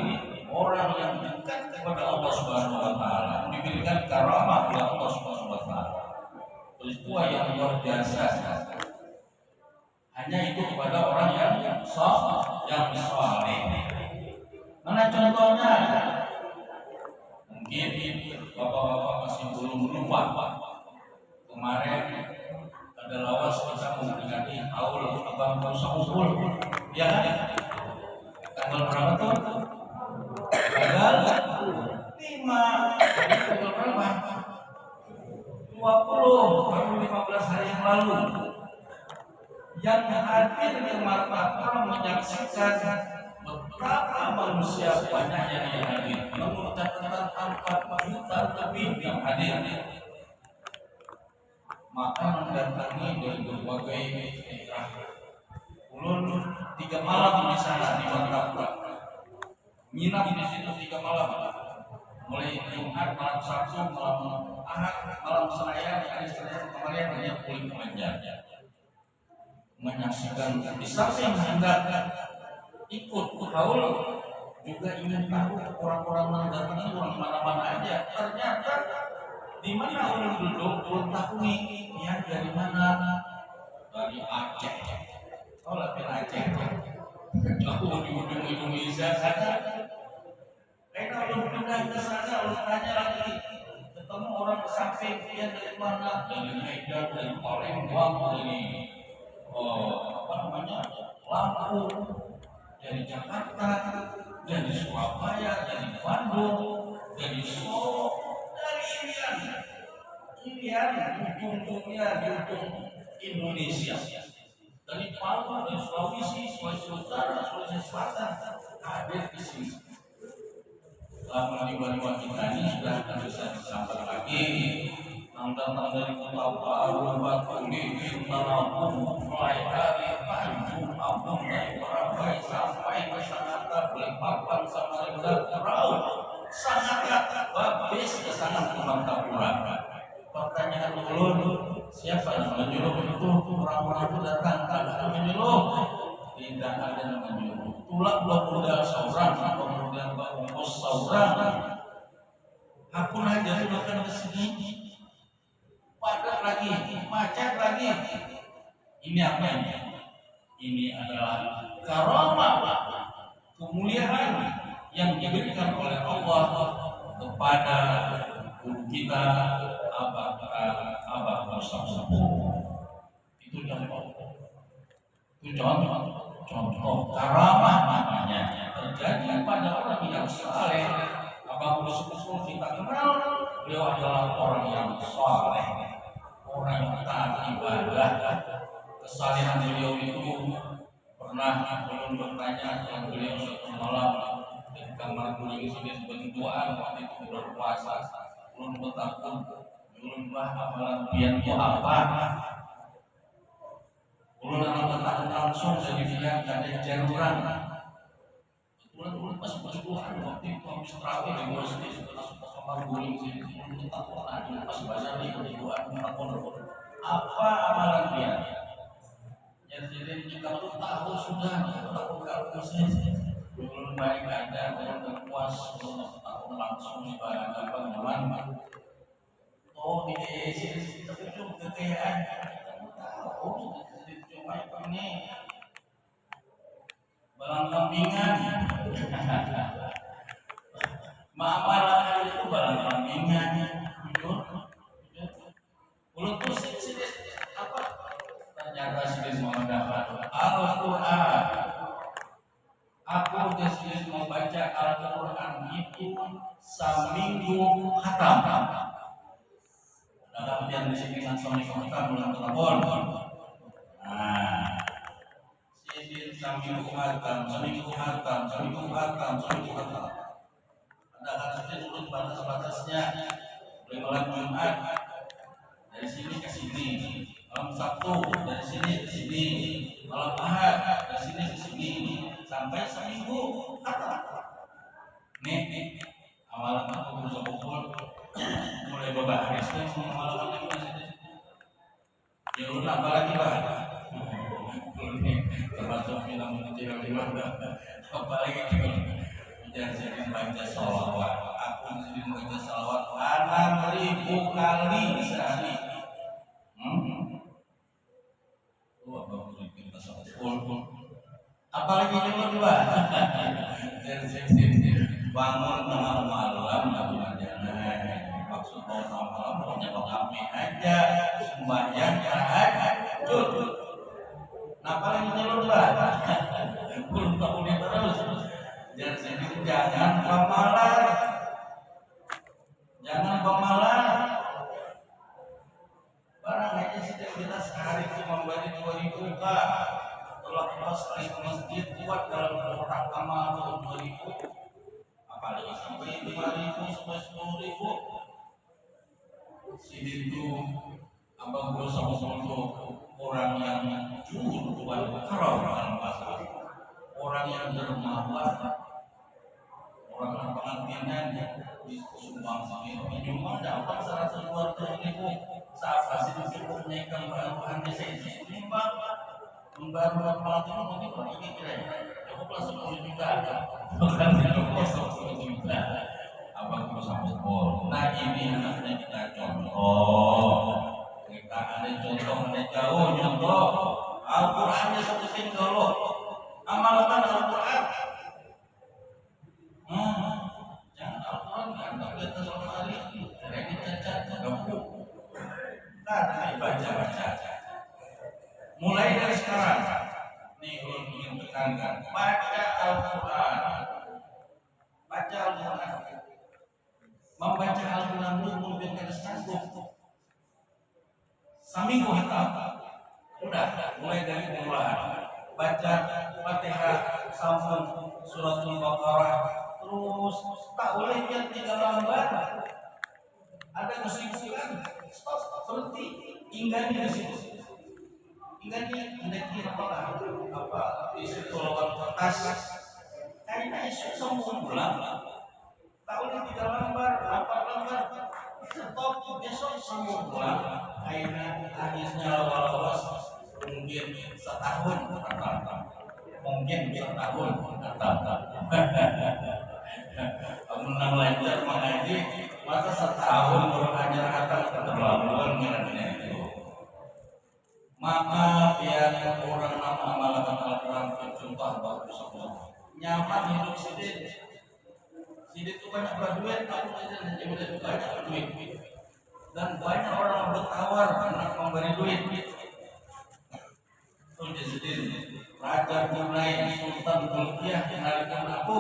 orang yang dekat kepada Allah Subhanahu wa taala, diberikan karamah oleh Allah Subhanahu wa taala. Peristiwa yang luar biasa. Hanya itu kepada orang yang saleh. Mana contohnya? Mungkin bapak-bapak masih belum lupa. Kemarin ada lawas kita memperingati haul Abang Saul. Ya kan? Tanggal berapa tuh? Tanggal 5. Tanggal berapa? 20, baru 15 hari yang lalu. Yang hadir di Martapura menyaksikan beberapa manusia banyak yang hadir. Mengucapkan 4 juta lebih yang hadir. Maka mendatangi dari berbagai daerah. Ulun 3 malam di sana di Martapura. Nginap di situ 3 malam. Mulai Jumat, malam Sabtu, malam Ahad, malam Senin, hari Senin kemarin hanya pulang ke Banjar. Menyaksikan di samping hendak ikut haul, juga ingin tahu orang-orang mendatangi orang mana-mana aja. Ternyata di mana orang duduk, belum tahu nih dia dari mana. Dari Aceh. Oh, lebih Aceh. Jauh di ujung Indonesia sana. Karena belum pindah ke sana, harus tanya lagi. Ketemu orang ke samping, dia dari mana? Dari Medan, dari Palembang, dari Lampung, dari Jakarta, dari Surabaya, dari Bandung, dari Solo, dari Irian, ujung-ujungnya di ujung Indonesia. Dari Palu, dari Sulawesi Utara, Sulawesi Selatan, hadir di sini. Lama ribuan kita ini sudah bisa disampaikan lagi. Tentang dari Kota Palu, Batu Lidi, Lampung, mulai dari Tanjung Abang, dari Merabai sampai ke Sangatta, Balikpapan, Samarinda, Raut, Sangatta, Babis ke sana ke Martapura. Pertanyaan ulun, siapa yang menyuruh itu? Orang-orang itu datang, tak ada menyuruh. Tidak ada yang menyuruh. Tulak belah seorang, kemudian bungkus seorang. Aku aja bahkan ke sini. Padat lagi, macet lagi. Ini apa ini? Ini adalah karamah, kemuliaan yang diberikan oleh Allah kepada guru kita Abah Musab. Itu contoh karamah namanya terjadi pada orang yang saleh. Abah Musab kita kenal, beliau adalah orang yang saleh, orang yang taat ibadah. Kesalehan beliau itu pernah belum bertanya dengan beliau suatu malam di kamar kuning sini berdoa waktu itu berpuasa, belum bertakun, belum amalan pian itu apa? Belum anak bertakun langsung jadi dia ada jaruran. Belum pas berdoa waktu itu habis terawih di masjid setelah kamar kuning sini belum bertakun lagi pas baca di berdoa bertakun apa amalan pian? Jadi kita pun tahu sudah tahu kalau belum baik ada belum berpuas belum tahu langsung ibadah bagaimana. Oh ini sih tapi cuma kekayaan tahu cuma ini barang kambingan. Maaf itu barang kambingan. Mulut pusing sih apa? Ternyata sudah mendapat Al-Quran. Aku sudah membaca Al-Quran itu seminggu khatam. Dalam yang di sini kan seminggu khatam bulan Ramadan. Nah, sini seminggu khatam. Ada harusnya turun batas-batasnya. Dari malam Jumat dari sini ke sini. Malam Sabtu dari sini ke sini, malam Ahad dari sini ke sini, sampai seminggu kata. Nih, amalan aku bersama mulai berbaris dan semua amalan itu masih. Ya lu nambah lagi bah. Termasuk bilang tidak dimana. Apalagi kalau jangan jadi baca salawat. Aku jadi baca salawat 6.000 kali sehari. Apalagi cuma dua bangun tengah malam tapi jangan maksud tengah malam pokoknya kami aja sembahyang tahajud. Nah paling nyelur belum tahu dia terus jangan pemalas barang aja setiap kita sehari cuma bagi 2.000 kak. Kalau kita sekali ke masjid kuat dalam orang amal atau 2.000, apalagi sampai 5.000 sampai 10.000. Sini itu abang berusaha untuk orang yang jujur kepada karam dalam bahasa, orang yang dermawan, orang yang pengertian di sumbang sini. Cuma dapat 120.000 saat kasih cukup naikkan bahan desa ini membaru malam itu mungkin pergi kira cukup langsung 10 juta bukan cukup 10 juta abang berusaha sepuluh. Nah ini anaknya kita contoh, kita ada contoh ada jauh contoh Al-Qurannya sebutin dulu amalkan Al-Quran. Jangan Al-Quran kan tak lihat dalam hari ini dicacat gabung tak baca mulai dari sekarang nih ulun ingin tekankan baca Al-Quran. Membaca Al-Quran itu memberikan sanggup seminggu hatam udah mulai dari mulai baca Fatihah sampai suratul Baqarah terus tak boleh lihat 3 lembar ada kesibukan stop berhenti inggani di situ. Ingatnya mendaki apa isi tolongan kertas kayaknya isu semua bulan tahun 3 lembar 4 lembar stop besok semua bulan akhirnya lawas mungkin setahun menang lancar mengaji masa setahun belajar kata keterlaluan ngerti itu. Maka yang orang nama amalan nyaman hidup Sidin. Sidin itu banyak berduit, aku aja banyak berduit. Dan banyak orang bertawar hendak memberi duit. Itu Sidin, Raja Brunei Sultan Bolkiah menarikan aku,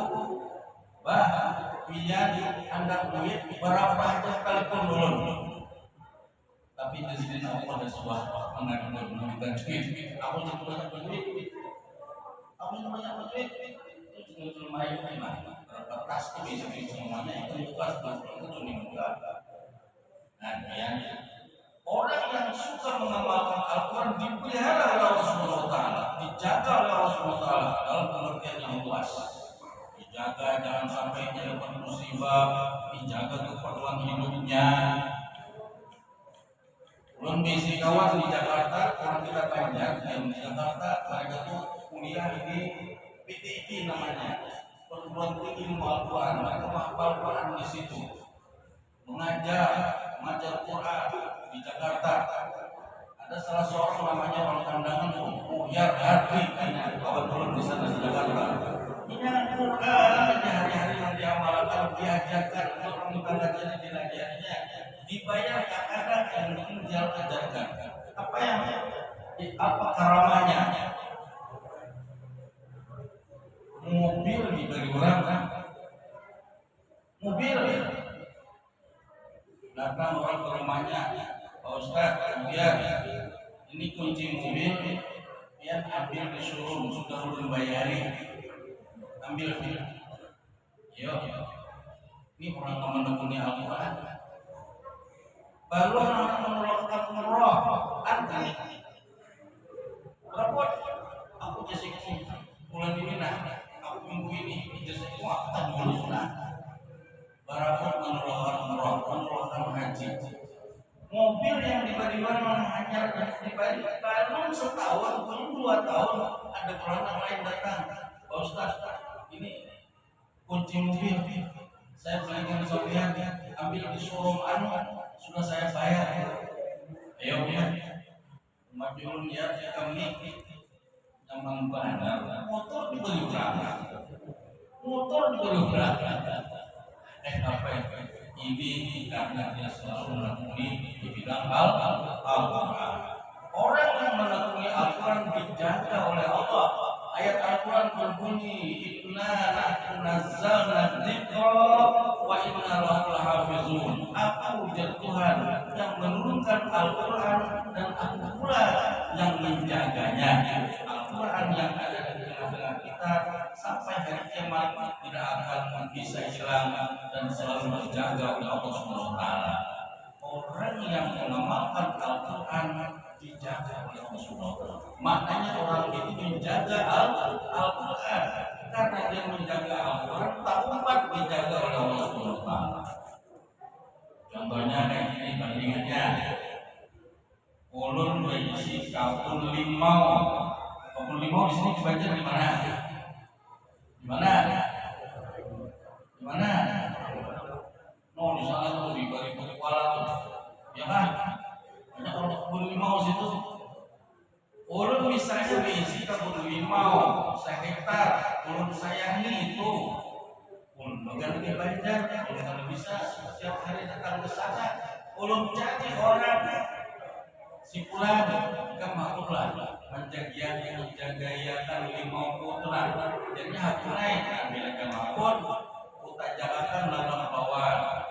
bah, pian hendak duit berapa aja telepon dulu. Tapi Sidin aku pada sebuah mengadukan duit. Aku itu banyak berduit. Aku itu banyak berduit. Itu lumayan gimana? Berapa tas itu bisa semuanya itu bukan itu juga. Nah, orang yang suka mengamalkan Al-Quran dipelihara oleh Allah Subhanahu Wa Taala, dijaga oleh Allah Subhanahu Wa Taala dalam pengertian yang luas. Dijaga jangan sampai dia dapat musibah, dijaga keperluan hidupnya. Belum bisi kawan di Jakarta, orang kita banyak yang di Jakarta mereka tuh kuliah ini PTIP namanya, perguruan tinggi ilmu Al-Quran. Mereka menghafal Quran di situ, mengajar Quran di Jakarta. Ada salah seorang namanya orang kandangan Muhyar Hardi, kawan turun di sana di Jakarta. Ini Quran hari-hari yang diamalkan, diajarkan untuk mengkaji diajarnya, dibayar ada yang dia ajarkan. Apa karamanya? Mobil diberi orang, mobil. Datang orang ke rumahnya, Pak Ustaz, biar ini kunci mobil, biar ambil di showroom, sudah belum bayari, ambil. Yuk, ini orang menekuni Al-Quran. Baru anak menolakkan roh, antar. Berapa? Aku jadi bulan ini aku minggu ini jadi semua tak dulu sudah. Barang menolakkan haji. Mobil yang diberi-beri hanya diberi baru setahun, belum 2 tahun ada orang lain datang. Pak Ustaz, ini kunci mobil saya belikan sopian, ambil di showroom sudah saya bayar. Ayo ya, majulun ya kami yang bandar motor diberi berapa? Apa ya? Ini karena dia selalu menekuni di bidang Al-Quran. Orang yang menekuni Al-Quran dijaga oleh Allah. Ayat Al-Quran berbunyi, Inna nahnu nazzalna dzikra wa inna lahu lahafizun. Aku Tuhan yang menurunkan Al-Quran dan aku pula yang menjaganya. Al-Quran yang ada di tengah-tengah kita sampai hari kiamat tidak akan bisa hilang dan selalu dijaga oleh Allah Subhanahu Wa Taala. Orang yang mengamalkan Al-Quran dijaga oleh Allah Subhanahu Wa Taala. Maknanya orang itu menjaga Al-Quran karena dia menjaga Al-Quran, tak umpat dijaga oleh Allah Subhanahu Wa Taala. Contohnya kayak ini bandingannya. Ulun berisi kapun limau. Kapun limau di sini dibaca di mana? Di mana? Di mana? No, di sana tuh di Bari Kuala tuh. Ya kan? Banyak orang kapun limau situ. Ulun misalnya berisi kapun limau 1 hektar. Ulun sayangi itu. Ulun bagian di Banjar. Ulun kalau bisa setiap hari datang ke sana. Ulun jadi orang sipulan kan makhluklah menjagayakan limau putulan. Jadi hati naik bila kemakun utajalakan dalam bawah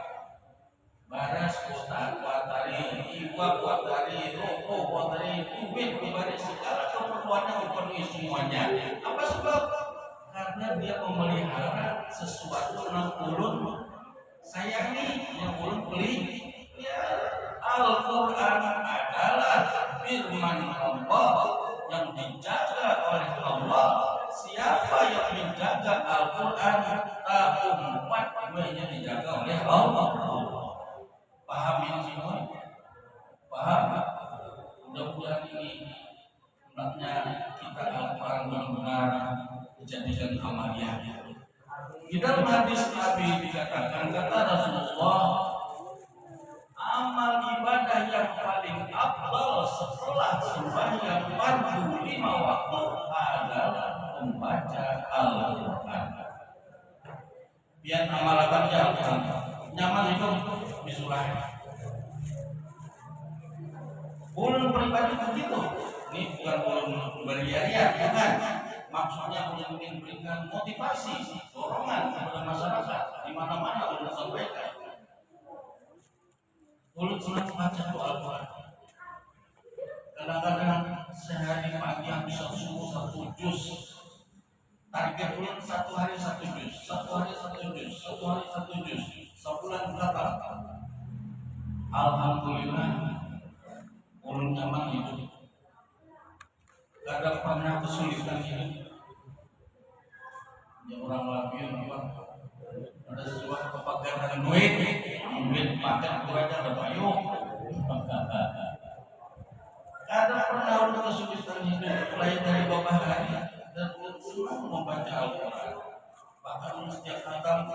baras kota kuatari iwa kuatari roko kuatari duit diberi segala keperluannya dipenuhi semuanya. Apa sebab? Karena dia memelihara sesuatu yang ulun sayangi, yang ulun beli. Ya, Al-Quran adalah firman Allah yang dijaga oleh Allah. Siapa yang menjaga Al-Quran, umat yang dijaga oleh Allah. Paham ini semua? Paham? Mudah-mudahan ini hendaknya kita Al-Quran benar-benar dijadikan amaliyah. Di dalam hadis Nabi dikatakan, kata Rasulullah, amal ibadah yang paling afdal setelah sembahyang fardu 5 waktu adalah membaca Al-Quran. Biar amalkan ya nyaman itu bisulah. Ulun pribadi begitu. Ini bukan ulun berjariah, bukan. Maksudnya ulun ingin berikan motivasi, dorongan kepada masyarakat di mana-mana ulun sampaikan. Ulun senang baca Al-Quran. Kadang-kadang sehari pagi habis subuh 1 juz. Target ulun 1 hari 1 juz, 1 hari 1 juz, 1 hari 1 juz. Sebulan berapa? Alhamdulillah, ulun nyaman hidup. Gak ada pernah kesulitan hidup. Ya orang labian apa? Ada sebuah kepakean duit pakai aja ada payung. Ada pernah ulun kesulitan hidup, mulai dari bapak hari dan ulun senang membaca Al-Quran. Bahkan ulun setiap khatam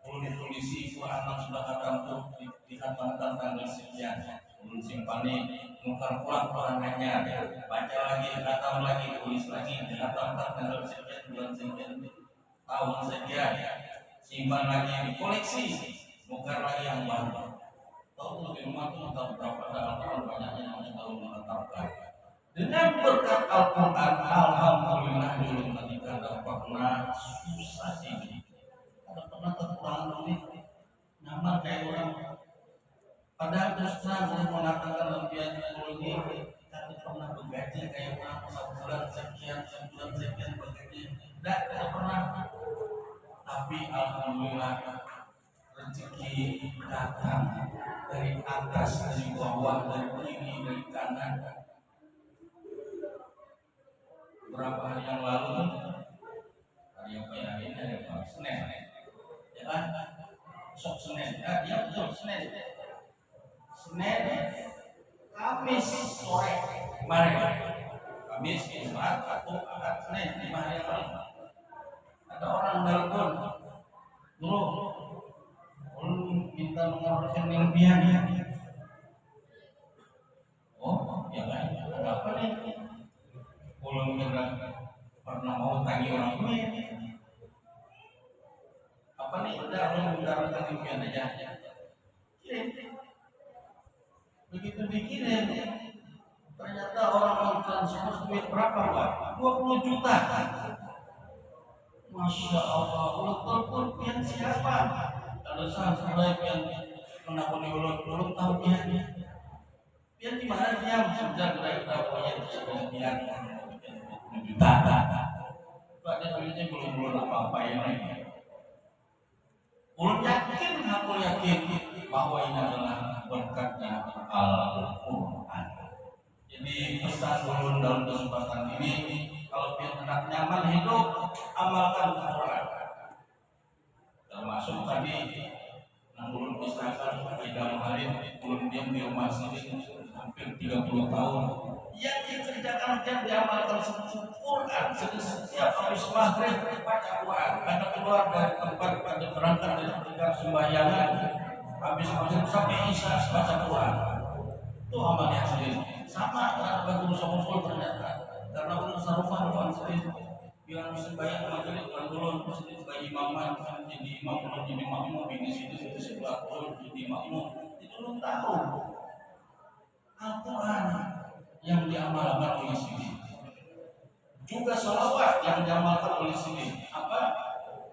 ulun tulisi anak sudah khatam tuh di khatam tanggal sekian. Ulun simpani nukar pulang Qurannya, baca lagi, khatam lagi, tulis lagi, khatam tanggal sekian, bulan sekian, tahun sekian, simpan lagi, koleksi, nukar lagi yang baru. Tahu di rumah tuh tahu berapa ada Al-Quran banyaknya yang tahu mengatakan. Dengan berkat Al-Quran, alhamdulillah dulu ketika ada pernah susah sih, ada pernah kekurangan duit, nyaman kayak orang. Padahal terus terang saya mengatakan lebih ini kami pernah bergaji kayak orang sebulan sekian bergaji, tidak pernah. Tapi alhamdulillah rezeki datang dari atas, dari bawah, dari kiri, dari kanan. Beberapa hari yang lalu, hari apa ya? Ini hari apa? Senin, ya kan? Sok Senin, ya betul Senin. Senin, Kamis sore kemarin, Kamis, Jumat, Sabtu, Ahad, Senin, 5 hari yang lalu. Ada orang telepon, dulu, minta nomor rekening dia. Oh, ya kan? Ada apa nih? Ulun pernah mau tagi orang duit. Apa nih? Udah ulun minta rekening dia aja. Kirim. Begitu dikirim, ternyata orang mentransfer duit berapa Pak? 20 juta. Masya Allah, ulun telepon pihak siapa? Ada sahabat yang menakuni ulun tahu pihak. Pihak di mana dia? Sudah kita punya pihak 20 juta. Ada duitnya belum apa-apa yang lain. Ulun yakin, aku yakin bahwa ini adalah berkatnya Al-Quran. Jadi pesan ulun dalam kesempatan ini, kalau biar hendak nyaman hidup, amalkan Al-Quran. Termasuk tadi ulun pisahkan Idam Halid, ulun diam di rumah sini hampir 30 tahun. Yang dikerjakan dan diamalkan Al-Quran. Setiap habis maghrib baca Quran. Karena keluar dari tempat pada berangkat dari tempat sembahyangan, habis maghrib sampai isya baca Quran. Itu amalnya sendiri. Sama dengan batu sokol ternyata. Karena ulun sarufah Quran sendiri. Bilang sembahyang maghrib kan dulu mesti sebagai imaman, jadi makmum di situ sebelah ulun jadi makmum. Itu ulun tahu. Al-Quran yang diamalkan oleh sini. Juga salawat yang diamalkan oleh sini. Apa?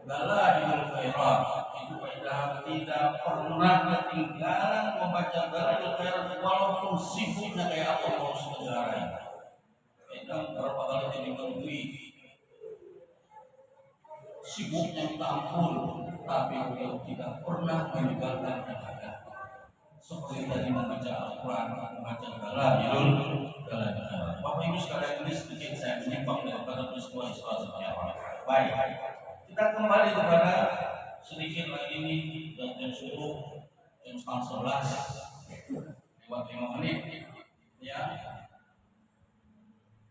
Dalailul khairat. Itu kaidah tidak pernah ketinggalan membaca Dalailul khairat walaupun sibuknya kayak apa mau negara. Kaidah berapa kali jadi menteri. Sibuknya minta ampun, tapi beliau tidak pernah meninggalkan ibadah. Seperti tadi membaca Al-Quran, membaca Dalailul khairat. Bapak Ibu sekalian, ini sedikit saya menyimpang daripada peristiwa selanjutnya. Baik, kita kembali kepada sedikit lagi ini dan jam 10, jam 11 lewat 5 menit. Ya,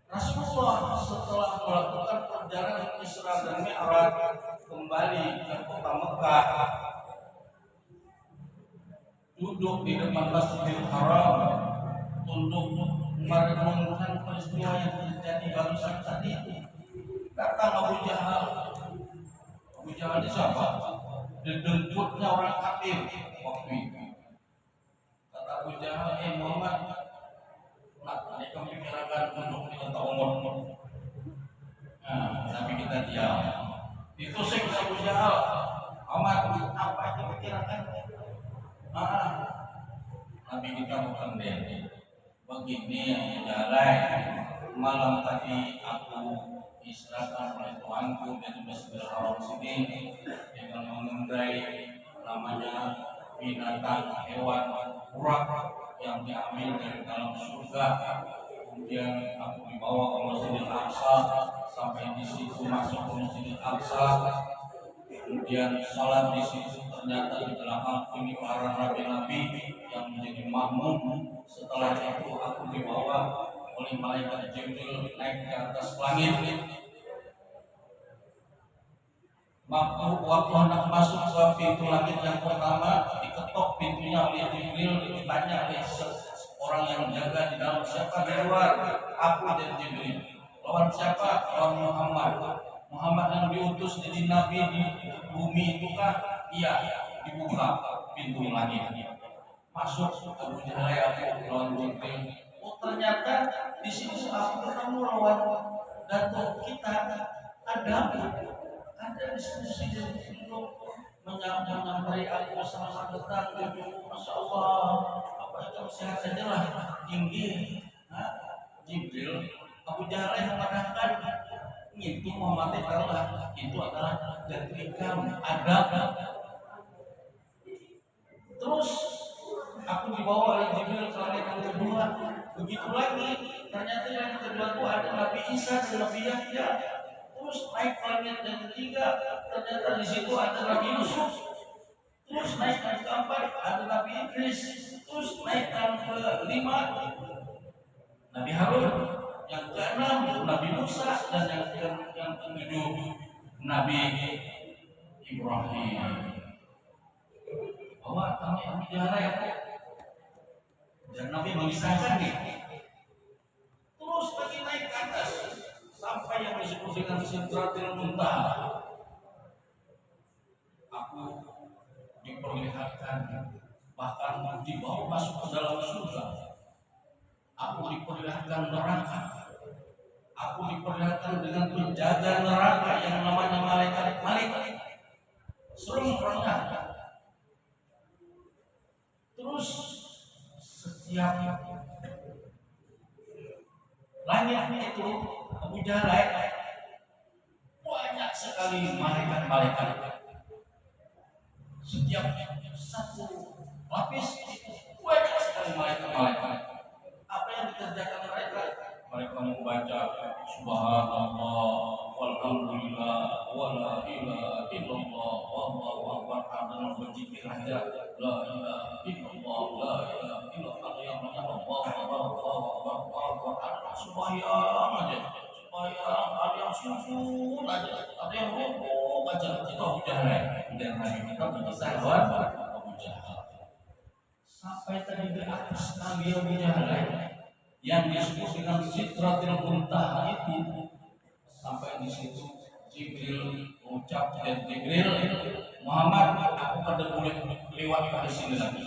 Rasulullah setelah melakukan perjalanan Isra dan Mi'raj kembali ke kota Mekah, duduk di depan Masjidil Haram untuk merenungkan peristiwa yang terjadi barusan tadi. Datang Abu Jahal. Abu Jahal ini siapa? didengkutnya orang kafir waktu itu. Kata Abu Jahal, Muhammad, nak kamu pikirkan untuk kita umur. Nah, Nabi kita diam. Ditusuk Abu Jahal, Muhammad, apa itu pikirkan? Nabi kita bukan dia. Begini yang jalan malam tadi aku istirahat oleh Tuhanku di Masjidil Haram sini dengan mengendarai namanya binatang hewan urak yang diambil dari dalam surga. Kemudian aku dibawa ke Masjidil Aqsa, sampai di situ masuk ke Masjidil Aqsa. Kemudian salat di situ, ternyata di belakang ini para nabi-nabi yang menjadi makmum. Setelah itu aku dibawa oleh malaikat Jibril naik ke atas langit. Waktu hendak masuk ke pintu langit yang pertama, diketok pintunya oleh Jibril, ditanya oleh orang yang menjaga di dalam, siapa di luar? Aku dan Jibril. Lawan siapa? Lawan Muhammad. Muhammad yang diutus jadi nabi di bumi itu kan? Iya, dibuka pintu langit. Masuk Abu Jahal, aku lawan Jibril. Oh, ternyata di sini aku ketemu lawan Datuk kita ada diskusi dari untuk menyampaikan aku selamat datang. Masya Allah, apa itu sehat saja lah, tinggi. Jibril, Abu Jahal yang mengatakan itu Muhammad Allah itu adalah ketika ada. Terus aku dibawa oleh Jibril ke langit yang kedua. Begitu lagi, ternyata yang kedua itu ada Nabi Isa dan Nabi Yahya. Terus naik ke langit yang ketiga, ternyata di situ ada Nabi Yusuf. Terus naik ke keempat ada Nabi Idris. Terus naik ke kelima Nabi Harun. Yang keenam Nabi Musa, dan yang ketujuh Nabi Ibrahim. Bahwa kami bicara ya, dan Nabi mengisahkan nih. Terus lagi naik ke atas sampai yang disebut dengan Sidratil Muntaha. Aku diperlihatkan, bahkan dibawa masuk ke dalam surga. Aku diperlihatkan neraka. Aku diperlihatkan dengan penjaga neraka yang namanya malaikat Malik. Serem orangnya. Terus setiap langit itu Abu Jahal banyak sekali malaikat. Setiap satu lapis itu banyak sekali malaikat. Apa yang dikerjakan mereka? Mereka membaca Subhanallah walhamdulillah wala ilaha illallah wallahu akbar, dan berzikir aja la ilaha illallah la ilaha illallah, yang banyak Allah sembahyang aja, sembahyang, ada yang sujud aja, ada yang rukuk aja. Itu Abu Jahal. Dan Nabi kita berkisah lawan Abu Jahal. Sampai tadi di atas Nabi Abu Jahal yang disebut dengan Sidratil Muntaha itu, sampai di situ Jibril mengucap, dan Jibril, Muhammad, aku pada boleh lewat ke sini lagi,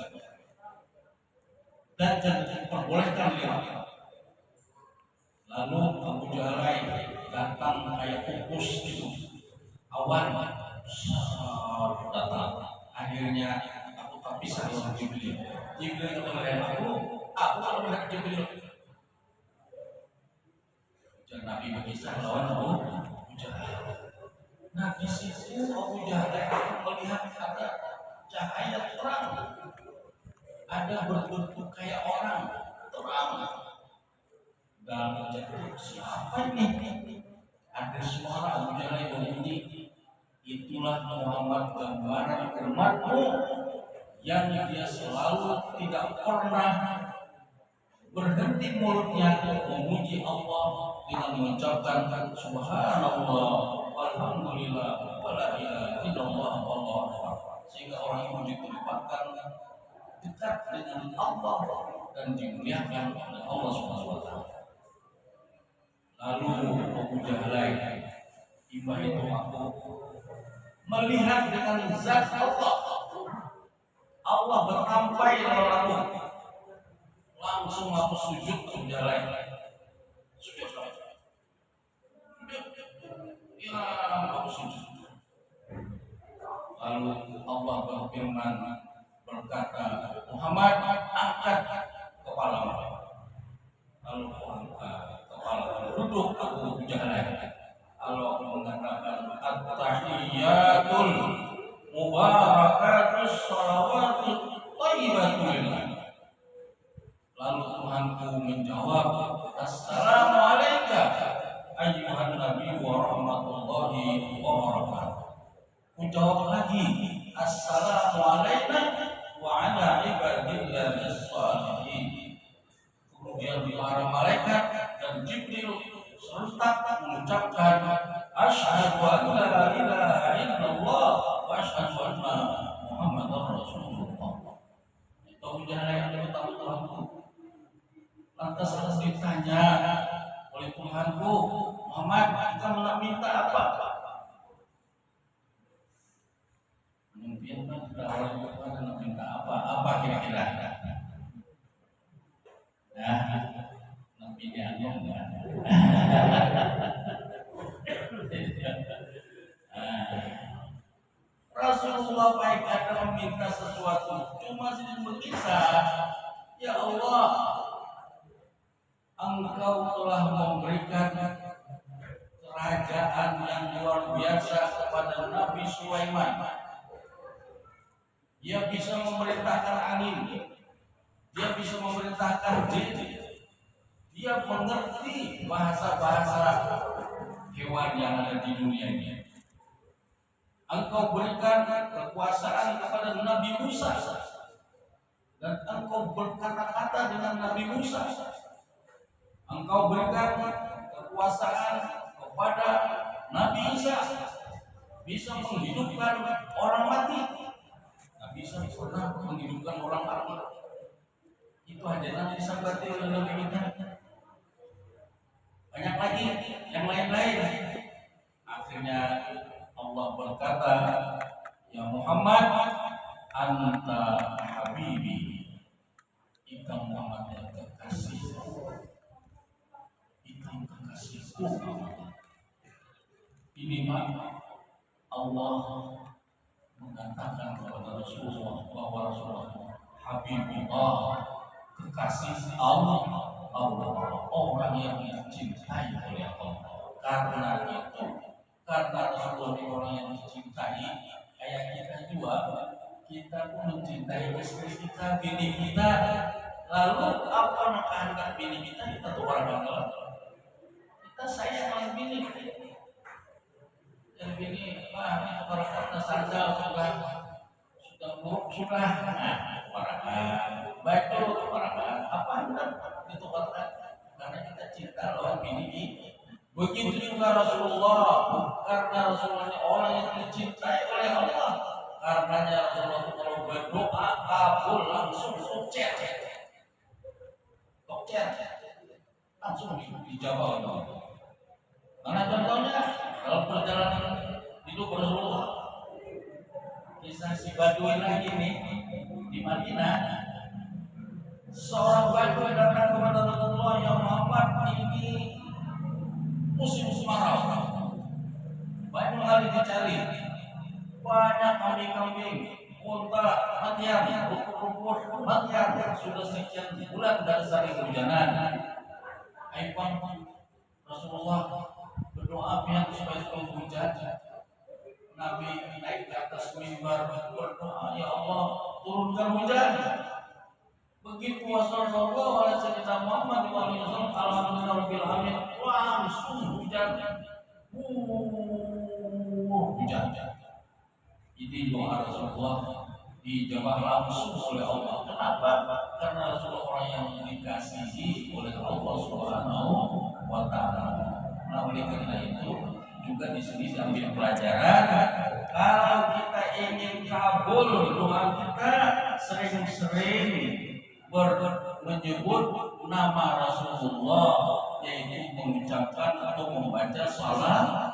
dan diperbolehkan lewat. Lalu Abu Jahal datang kayak kukus itu, awan datang. Akhirnya aku terpisah dengan Jibril. Jibril melihat aku melihat Jibril. Dan Nabi berkisah lawan Abu Jahal. Nah, di situ Abu Jahal melihat ada cahaya terang, ada berbentuk kayak orang terang. Dan jatuh, siapa ini? Ada suara Abu Jahal berbunyi, itulah Muhammad, gambaran umatmu yang dia selalu tidak pernah berhenti mulutnya memuji Allah dengan mengucapkan Subhanallah walhamdulillah wala ilaha illallah wallahu akbar, sehingga orang itu ditempatkan dekat dengan Allah dan dimuliakan oleh Allah Subhanahu wa taala. Lalu Abu Jahal tiba itu aku melihat dengan zat Allah. Allah bertampai lalu langsung aku sujud jalan. Sujud. Ya, aku sujud. Lalu Allah berfirman berkata, Muhammad, angkat kepalamu. Lalu aku angkat kepala, duduk aku jalan. Lalu aku mengatakan, at-tahiyyatul mubarakatus shalawatut thayyibatul. Lalu Tuhanku menjawab, assalamu alayka ayyuhan nabi wa rahmatullahi wa barakatuh. Ku jawab lagi, assalamu alayna wa ala ibadillahis shalihin. Kemudian para malaikat dan Jibril serentak mengucapkan, asyhadu an la ilaha illallah wa asyhadu anna Muhammadar Rasulullah. Itu ujian yang tahu-tahu. Lantas harus ditanya oleh Tuhanku, Muhammad, kita minta apa? Mungkin kita oleh Tuhan minta apa? Apa kira-kira? Nah, pilihannya enggak. Rasulullah baik ada meminta sesuatu, cuma sedang berkisah, ya Allah, Engkau telah memberikan kerajaan yang luar biasa kepada Nabi Sulaiman. Dia bisa memerintahkan angin, dia bisa memerintahkan jin, dia mengerti bahasa-bahasa hewan yang ada di dunia ini. Engkau berikan kekuasaan kepada Nabi Musa, dan engkau berkata-kata dengan Nabi Musa. Engkau berikan kekuasaan kepada Nabi Isa, bisa menghidupkan orang mati. Nabi Isa pernah menghidupkan orang mati. Itu aja nanti disambati oleh Nabi kita. Banyak lagi yang lain-lain. Akhirnya Allah berkata, ya Muhammad, anta habibi, engkau Muhammad yang kekasih. Ini Allah mengatakan kepada Rasulullah bahwa Rasulullah Habibullah, kekasih Allah, orang yang dicintai oleh Allah. Karena itu, karena Rasulullah ini orang yang dicintai, kayak kita juga, kita pun mencintai istri kita, bini kita. Lalu apa kehendak bini kita tuh orang lain. Kita sayang sama bini. Dan bini, ini kalau kata sandal sudah buruk sudah. Nah, warakan, baik dulu warakan. Apa hendak itu kata? Karena kita cinta lawan bini ini. Begitu juga Rasulullah, karena Rasulullah ini orang yang dicintai oleh Allah. Karenanya Rasulullah kalau berdoa kabul langsung sukses. Langsung dijawab oleh Allah. Karena contohnya dalam perjalanan hidup Rasulullah, kisah si Badui lagi nih di Madinah, seorang Badui datang kepada Rasulullah, ya Muhammad, ini musim kemarau, banyak kali dicari, banyak kambing-kambing, unta matian, rumput-rumput matian, sudah sekian bulan dan saling hujanan. Aibang Rasulullah berdoa pihak supaya hujan. Nabi naik ke atas mimbar berdoa, ya Allah turunkan hujan. Begitu Rasulullah oleh Sayyidina Muhammad SAW, alhamdulillah rabbil alamin, langsung hujan. Hujan. Ini doa Rasulullah dijawab langsung oleh Allah. Kenapa? Karena Rasulullah orang yang dikasihi oleh Allah Subhanahu wa Ta'ala. Nah, oleh karena itu juga di sini diambil pelajaran, kalau kita ingin kabul doa kita, sering-sering menyebut nama Rasulullah, yaitu mengucapkan atau membaca salawat.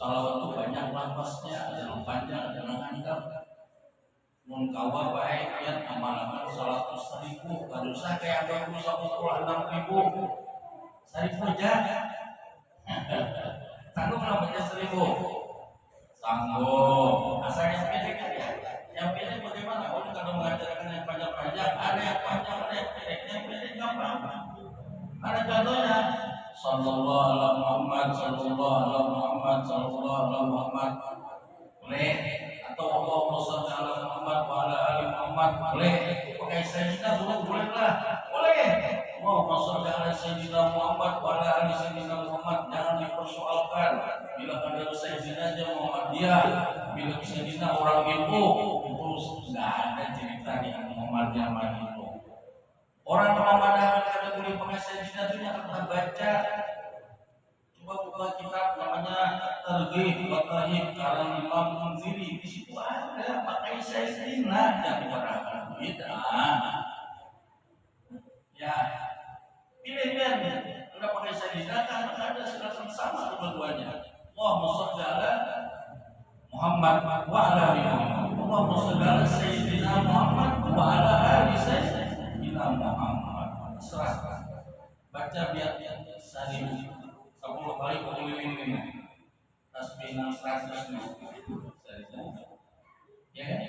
Salawat itu banyak lafaznya, ada yang panjang, ada yang handap. Mun kawa baik ya amal-amal 100.000, kalau saya kayak ada yang 6.000, 1.000 aja. Sanggup nggak baca 1.000? Sanggup. Asal yang pendek ya. Yang pendek bagaimana? Kalau kalau mengajarkan yang panjang-panjang, ada yang panjang, ada yang pendek. Yang pendek gampang. Ada contohnya. Sallallahu alaihi Muhammad, sallallahu alaihi Muhammad, sallallahu alaihi Muhammad. Boleh. Atau Allahumma shalli ala Muhammad wa ala ali Muhammad. Boleh. Pakai sayyidina boleh lah. Boleh. Allahumma shalli ala sayyidina Muhammad wa ala ali sayyidina Muhammad. Jangan dipersoalkan. Bila ada sayyidina aja Muhammadiyah, bila sayyidina orang itu enggak ada cerita di Muhammadiyah itu. Orang Muhammadiyah ada boleh pakai sayyidina itu yang kita baca. Coba buka kitab namanya Targhib wa Tarhib karang Imam Munziri, di situ ada pakai sayyidina yang dikatakan bid'ah. Ya, pilih-pilih udah pakai sayyidina kan ada sama dua-duanya. Allahumma shalli ala Muhammad wa ala ali Muhammad. Allahumma shalli ala sayyidina Muhammad wa ala ali sayyidina Muhammad. Serah baca biar sari 10 kali keliling ini. Tasbih 100 nih. Ya kan?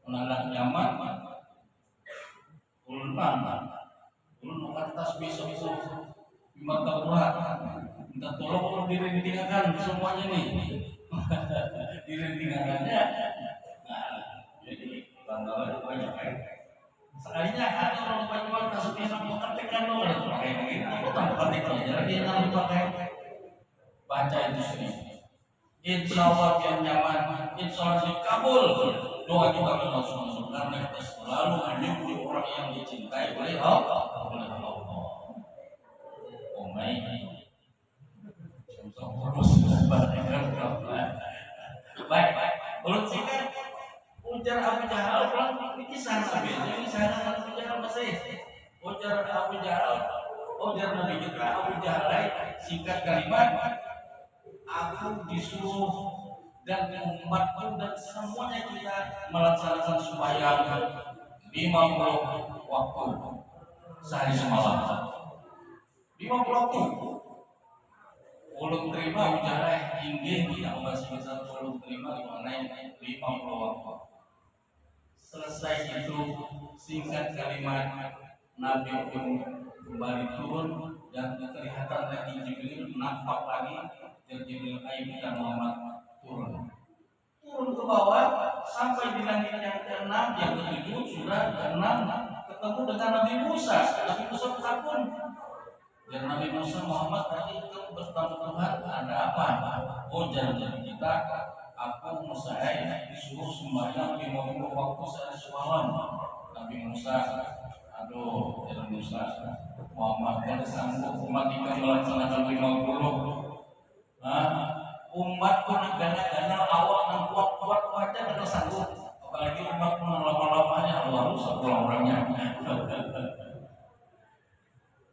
Menandak nyaman. Ulun bukan tasbih sebesar 5 tahun. Minta tolong dirintingakan semuanya nih. Dirintingakannya. Nah, jadi bantalan banyak kan. Sekalinya ada orang pakai tasbih sama ketekan lo pakai begitu. Tanpa ketekan jadi yang pakai baca itu sendiri. Insya Allah yang nyaman, insya Allah dikabul. Doa kita langsung karena kita selalu menyebut orang yang dicintai oleh Allah. Oh my, baik. Ulun singkat ujar Abu Jahal pulang ini kisah Nabi. Jadi saya Abu Jahal masih ujar Abu Jahal, ujar Nabi kita Abu Jahal singkat kalimat. Aku disuruh dan umatku dan semuanya kita melaksanakan sembahyang 50 waktu sehari semalam. 50 waktu. Ulun terima ujarah inggih tidak masih bisa ulun terima di mana 50 waktu. Selesai itu singkat kalimat Nabi pun kembali turun dan kelihatan lagi Jibril nampak lagi dan Jibril dan Muhammad turun ke bawah sampai di langit yang ke-6 yang ke-7 sudah ke-6 ketemu dengan Nabi Musa pun dan Nabi Musa Muhammad tadi itu bertemu Tuhan ada apa? Oh jangan kita aku Musa disuruh sembahyang 50 waktu sehari semalam. Nabi Musa aduh dan Musa Muhammad kan sanggup umat kita melaksanakan 50. Umat pun gana-gana awak dan kuat-kuat aja kada sanggup. Apalagi umat pun lama-lamanya Allah rusak orang-orangnya.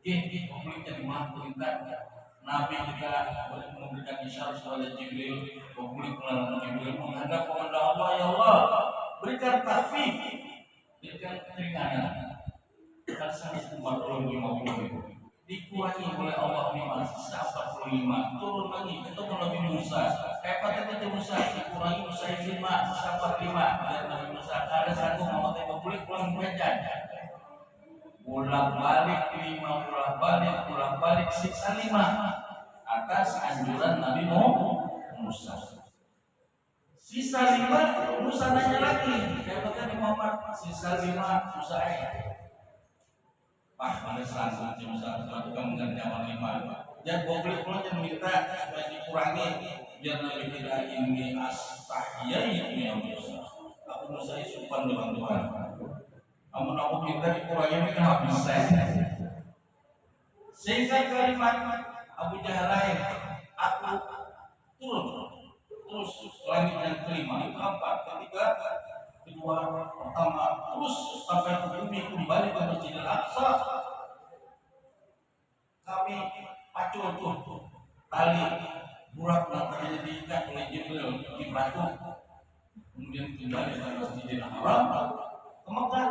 Publik jadi perintah. Nabi kita memberikan isyarat kepada Jibril. Publik melalui Jibril menghadap kepada Allah, ya Allah berikan taufik, berikan keringanan. Kan 145 dikurangi oleh Allah 45 turun lagi ketemu Nabi Musa Nabi Musa dikurangi Musa 5 dan Nabi Musa ada satu memakai publik pulang bejan pulang balik siksa 5 atas anjuran Nabi Musa. Sisa 5 Musa nanya lagi kata Muhammad sisa 5 Musa pada saat Musa melakukan mengerjakan 5 dan boleh pulang yang minta supaya dikurangi biar Nabi tidak ini astahiyai ya Musa aku Musa isupan dengan Tuhan namun aku minta dikurangi ini kenapa bisa sehingga kalimat Abu Jahal aku turun terus langit yang kelima keempat ketiga kedua pertama terus sampai ke bumi kembali ke Masjidil Aqsa kami pacu tali burak matanya diikat oleh Jibril di batu, kemudian kembali ke Masjidil Haram ke Mekah.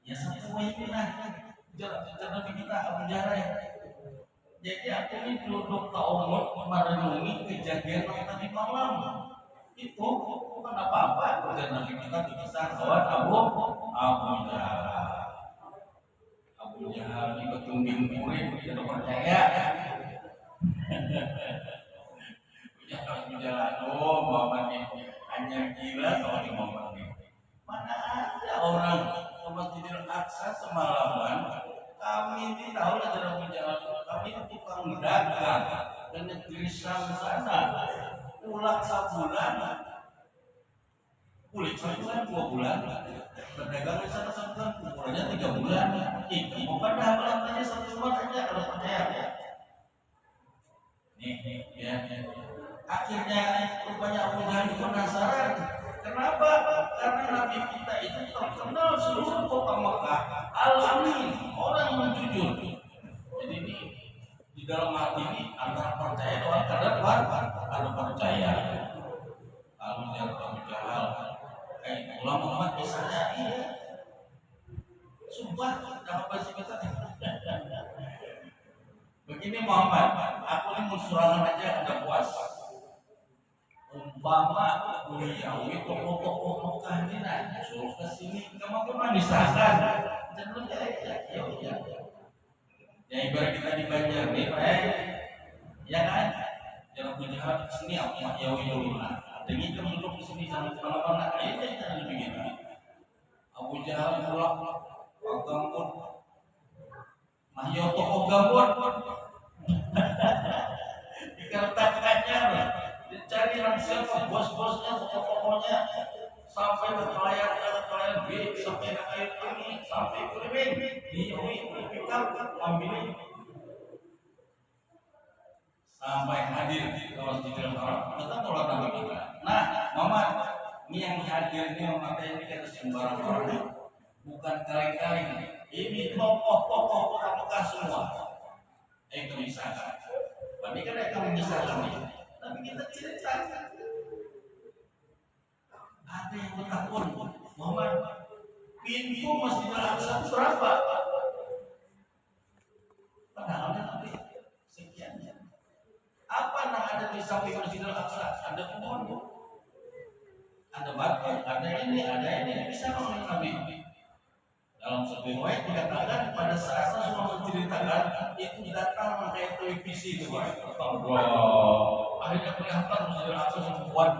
Ya sampai ini lah cara Nabi kita Abu Jahal. Jadi aku ini duduk taumut merenungi kejadian tadi malam. Itu bukan apa-apa kerjaan Nabi kita dikisah kawan Abu Jahal. Abu Jahal di betunggin murid tidak percaya. Abu Jahal, aduh Muhammad ini hanya gila kalau di Muhammad ini. Mana ada orang ke Masjidil Aqsa semalaman. Kami ini tahu lah cara Abu Jahal. Kami itu tukang dagang ke negeri Syam sana. Pulang sebulan, kulit sebulan 2 bulan. Berdagang di sana sebulan, pukulnya 3 bulan. Itu bukan dagang aja 1 bulan aja kalau percaya ya. Nih, ya. Akhirnya rupanya Abu Jahal penasaran. Kenapa? Karena Nabi kita itu terkenal seluruh kota Mekah Al-Amin, orang yang jujur. Jadi ini di dalam hati ini antara percaya doang kadang ada percaya. Abu Jahal, ulama Muhammad misalnya iya. Sumpah, dapat bahasa kita. Begini Muhammad, aku ini musurangan aja ada puas. Umpama Uyawi tokoh-tokoh Mekah ini suruh ke sini, kamu misalkan jangan ya. Ya ibarat kita di Banjar nih, ya kan? Jangan punya hati sini aku Yawi lah. Dengan kamu duduk di sini jangan kemana-mana. Ini kita begini. Abu Jahal pulang, Gambut, Mahyo tokoh Gambut, dikertakannya, dicari siapa bos-bosnya, tokoh-tokohnya, sampai ke pelayan B, sampai ke air ini, sampai ke Riming, dipikap, ambil sampai hadir di Masjidil Haram. Kita tolak Nabi kita. Nah, Mama, ini yang hadir ini memakai ini kata sembarang orang, bukan kaleng-kaleng. Ini tokoh-tokoh orang Mekah semua. Memisahkan. Tapi kan mereka memisahkan ini. Tapi kita cerita. Ada yang bertakun, Muhammad, pintu Masjidil Aqsa berapa? Padahal Nabi sekian. Apa yang ada di samping Masjidil Aqsa? Ada kubur, ada batu, ada ini, bisa oleh Nabi. Dalam sebuah riwayat dikatakan pada saat Rasulullah menceritakan itu datang pakai televisi itu, Allah. Akhirnya kelihatan Masjidil Aqsa yang kuat.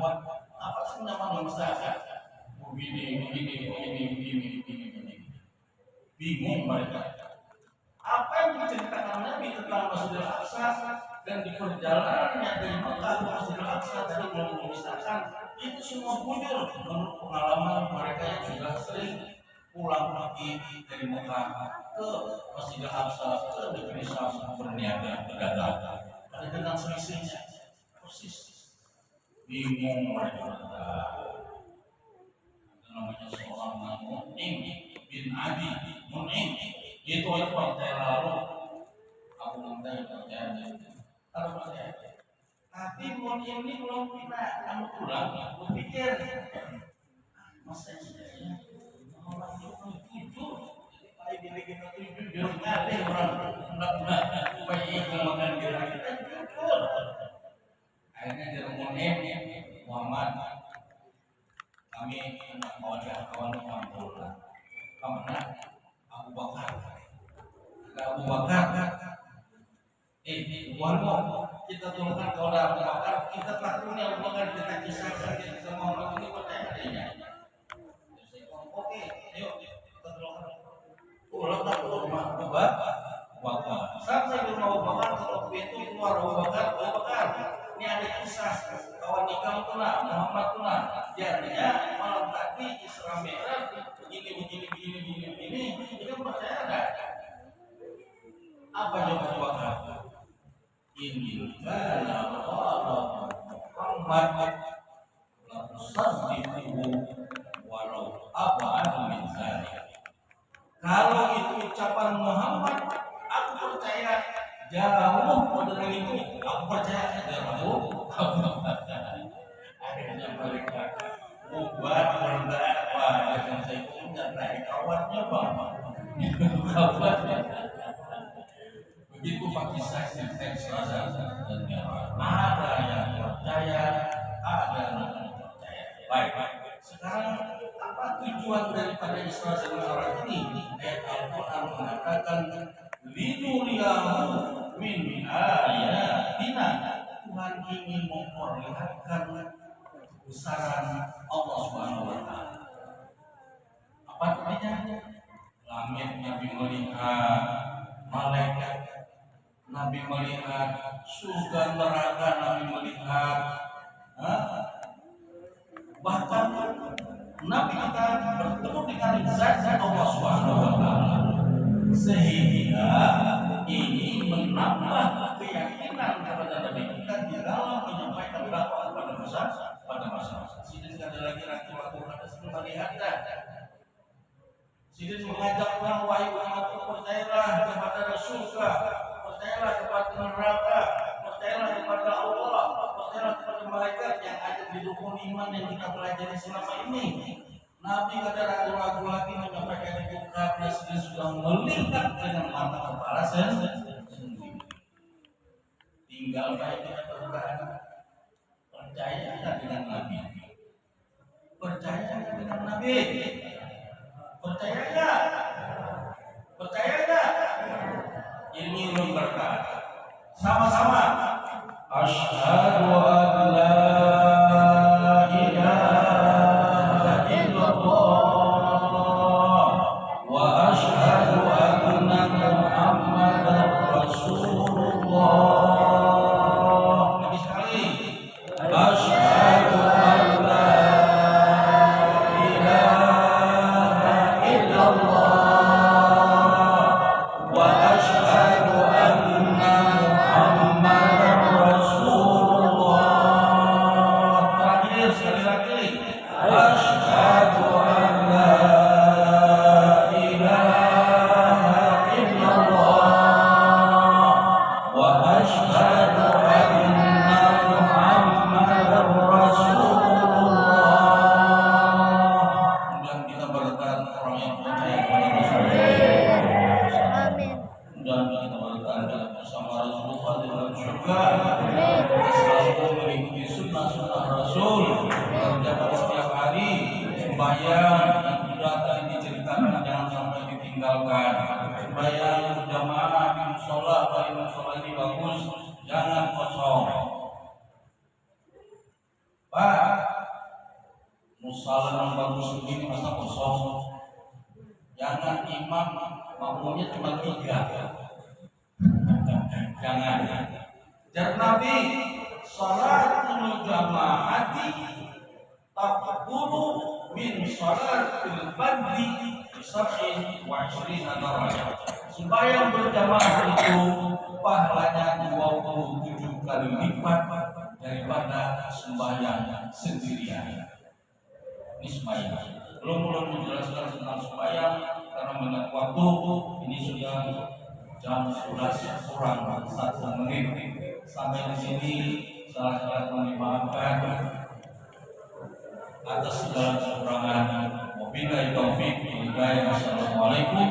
Apa sih nama masyarakat? Begini. Bingung mereka. Apa yang diceritakan Nabi tentang Masjidil Aqsa dan di perjalanannya dari Mekah ke Masjidil Aqsa tadi belum memisahkan itu semua bujur menurut pengalaman mereka yang sudah sering pulang pergi dari Mekah ke Masjidil Aqsa ke negeri Syam berniaga berdagang. Ada tentang selisihnya persis. Bingung mereka. Namanya seorang Mu'in bin Adi Mu'in itu partai lalu aku minta percaya kalau percaya tapi Mu'in ini belum pernah kamu pulang aku pikir masa saya orang itu jujur jadi diri kita jujur nggak orang enggak baik makan kita jujur akhirnya jadi Mu'in Muhammad kami kawan-kawan kampung kemana Abu Bakar kita turunkan kalau ada Abu Bakar kita takutnya Abu Bakar kita kisahkan kita mau orang ini percaya adanya oke ayo kita turunkan pulang ke rumah Abu Bakar sampai di rumah Abu Bakar kalau pintu keluar Abu Bakar ini ada kisah kawan nikah tunang Muhammad tunang jadinya malam tadi Isra Mi'raj begini itu percaya enggak? Apa jawaban Bakar? Ini kana Muhammad la tusaddiquhu walau ab'adu min dzalik. Kalau itu ucapan Muhammad, aku percaya jauh dari itu. Aku percaya ada kamu. Akhirnya mereka membuat berdakwah dengan saya punya naik kawannya bapak. Begitu pagi saya teks dan ada yang percaya, ada yang tidak percaya. Baik. Sekarang apa tujuan daripada Isra dan Mi'raj ini? Ayat Al-Quran mengatakan linuriyahu min ayatina. Tuhan ingin memperlihatkan kebesaran Allah Subhanahu wa taala. Apa artinya? Langit Nabi melihat, malaikat Nabi melihat, surga neraka Nabi melihat, bahkan Nabi kita bertemu dengan zat Allah Subhanahu wa taala, sehingga ini menambah keyakinan kepada Nabi kita di dalam menyampaikan dakwah pada masa. Sini sekali lagi waktu ada sebelum melihat sini mengajak orang wahai umatku, percayalah kepada surga, percayalah kepada neraka, percayalah kepada Allah, percayalah kepada malaikat yang ada di rukun iman yang kita pelajari selama ini. Nabi kada ragu-ragu lagi menyampaikan itu karena dia sudah melihat dengan mata kepala sendiri. Tinggal baik kita percaya dengan Nabi. Percaya dengan Nabi. Percaya enggak? Percaya enggak? Ini berkata sama-sama asyhadu an la ilaha illallah wa asyhadu anna muhammadar rasulullah. Lagi sekali asyhadu an la musalah yang bagus begini masa kosong. Jangan imam makmumnya cuma 3. Jangan. Jar Nabi salatul jamaati taqulu min salatil fardhi sab'in wa 'ishrina darajah. Sembahyang berjamaah itu pahalanya 27 kali lipat daripada sembahyang sendirian. Ini sembahyang. Belum menjelaskan tentang sembahyang karena mengingat waktu ini sudah jam 11 kurang 1 menit. Sampai di sini salah dimaafkan atas segala kekurangan. Wabillahi taufiq wal hidayah. Wassalamualaikum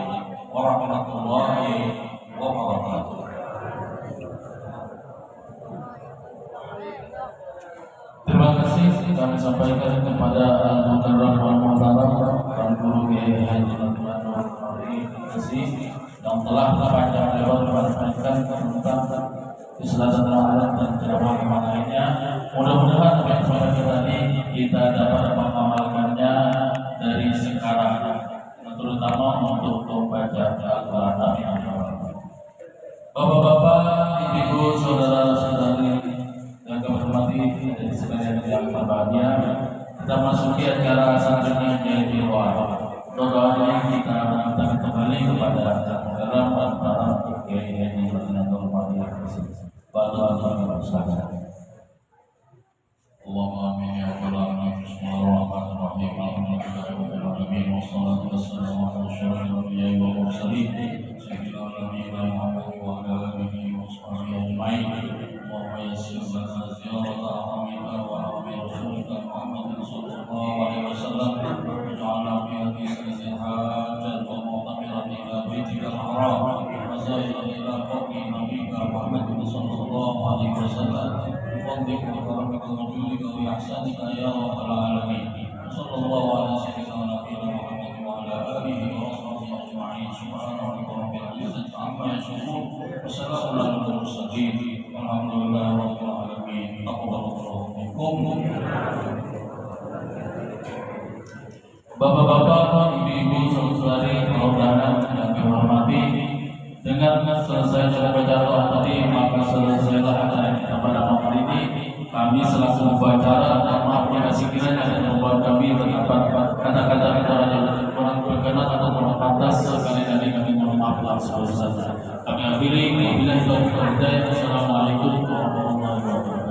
warahmatullahi wabarakatuh. Terima kasih kami sampaikan kepada Al-Mukarram Al-Muhtaram dan Guru Kiai Haji Abdurrahman Al-Kasih yang telah panjang lebar menyampaikan tentang Islam dan Ramadan dan ceramah lainnya. Mudah-mudahan apa yang disampaikan tadi kita dapat mengamalkannya dari sekarang, terutama untuk membaca Al-Quran yang Al-Quran. Bapak-bapak, ibu-ibu, saudara-saudari yang kami hormati dari sekalian yang berbahagia, kita masuki acara selanjutnya yaitu doa. Doanya kita minta kembali kepada dalam dan para kiai yang berkenan hormat Allahumma amin ya rabbal alamin. Bismillahirrahmanirrahim. Alhamdulillahirabbil alamin wassalatu wassalamu ala asyrofil anbiya'i wal mursalin sayyidina Muhammad wa ala alihi wa sahbihi ajma'in. Allahumma صلى الله عليه وسلم وجعلنا في هذه السنة حاجا ومعتمرا إلى بيتك الحرام وزائرا إلى قوم نبيك محمد صلى الله عليه وسلم بفضلك وكرمك وجودك وإحسانك يا رب العالمين. صلى الله على سيدنا ونبينا محمد وعلى آله وصحبه أجمعين. سبحان ربك رب العزة عما يصفون وسلام على المرسلين والحمد لله رب العالمين. تقبل الله منكم. Bapak-bapak, ibu-ibu, saudari, saudara yang dihormati, dengan selesai membaca doa tadi, maka selesailah acara kita pada malam ini. Kami selaku pembicara dan maaf jika sekiranya ada membuat kami terdapat kata-kata yang kurang berkenan atau kurang pantas, sekali-kali kami mohon maaf langsung saja. Kami akhiri, wabillahi taufiq wal hidayah. Wassalamualaikum warahmatullahi wabarakatuh.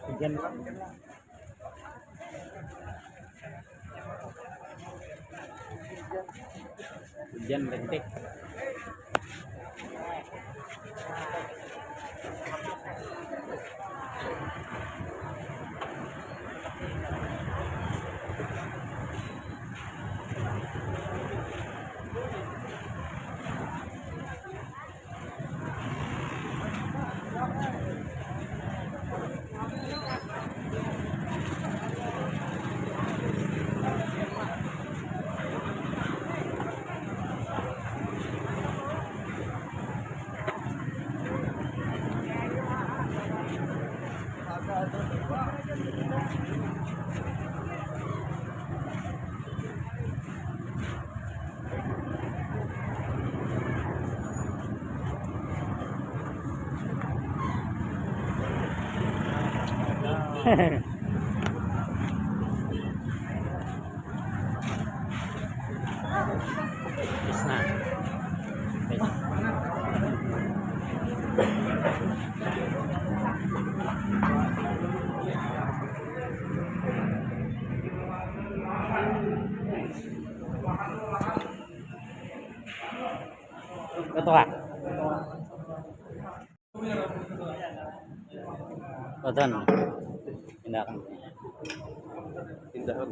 Hujan hujan lentik. Ketua. Oton. Tindakan. Tindakan.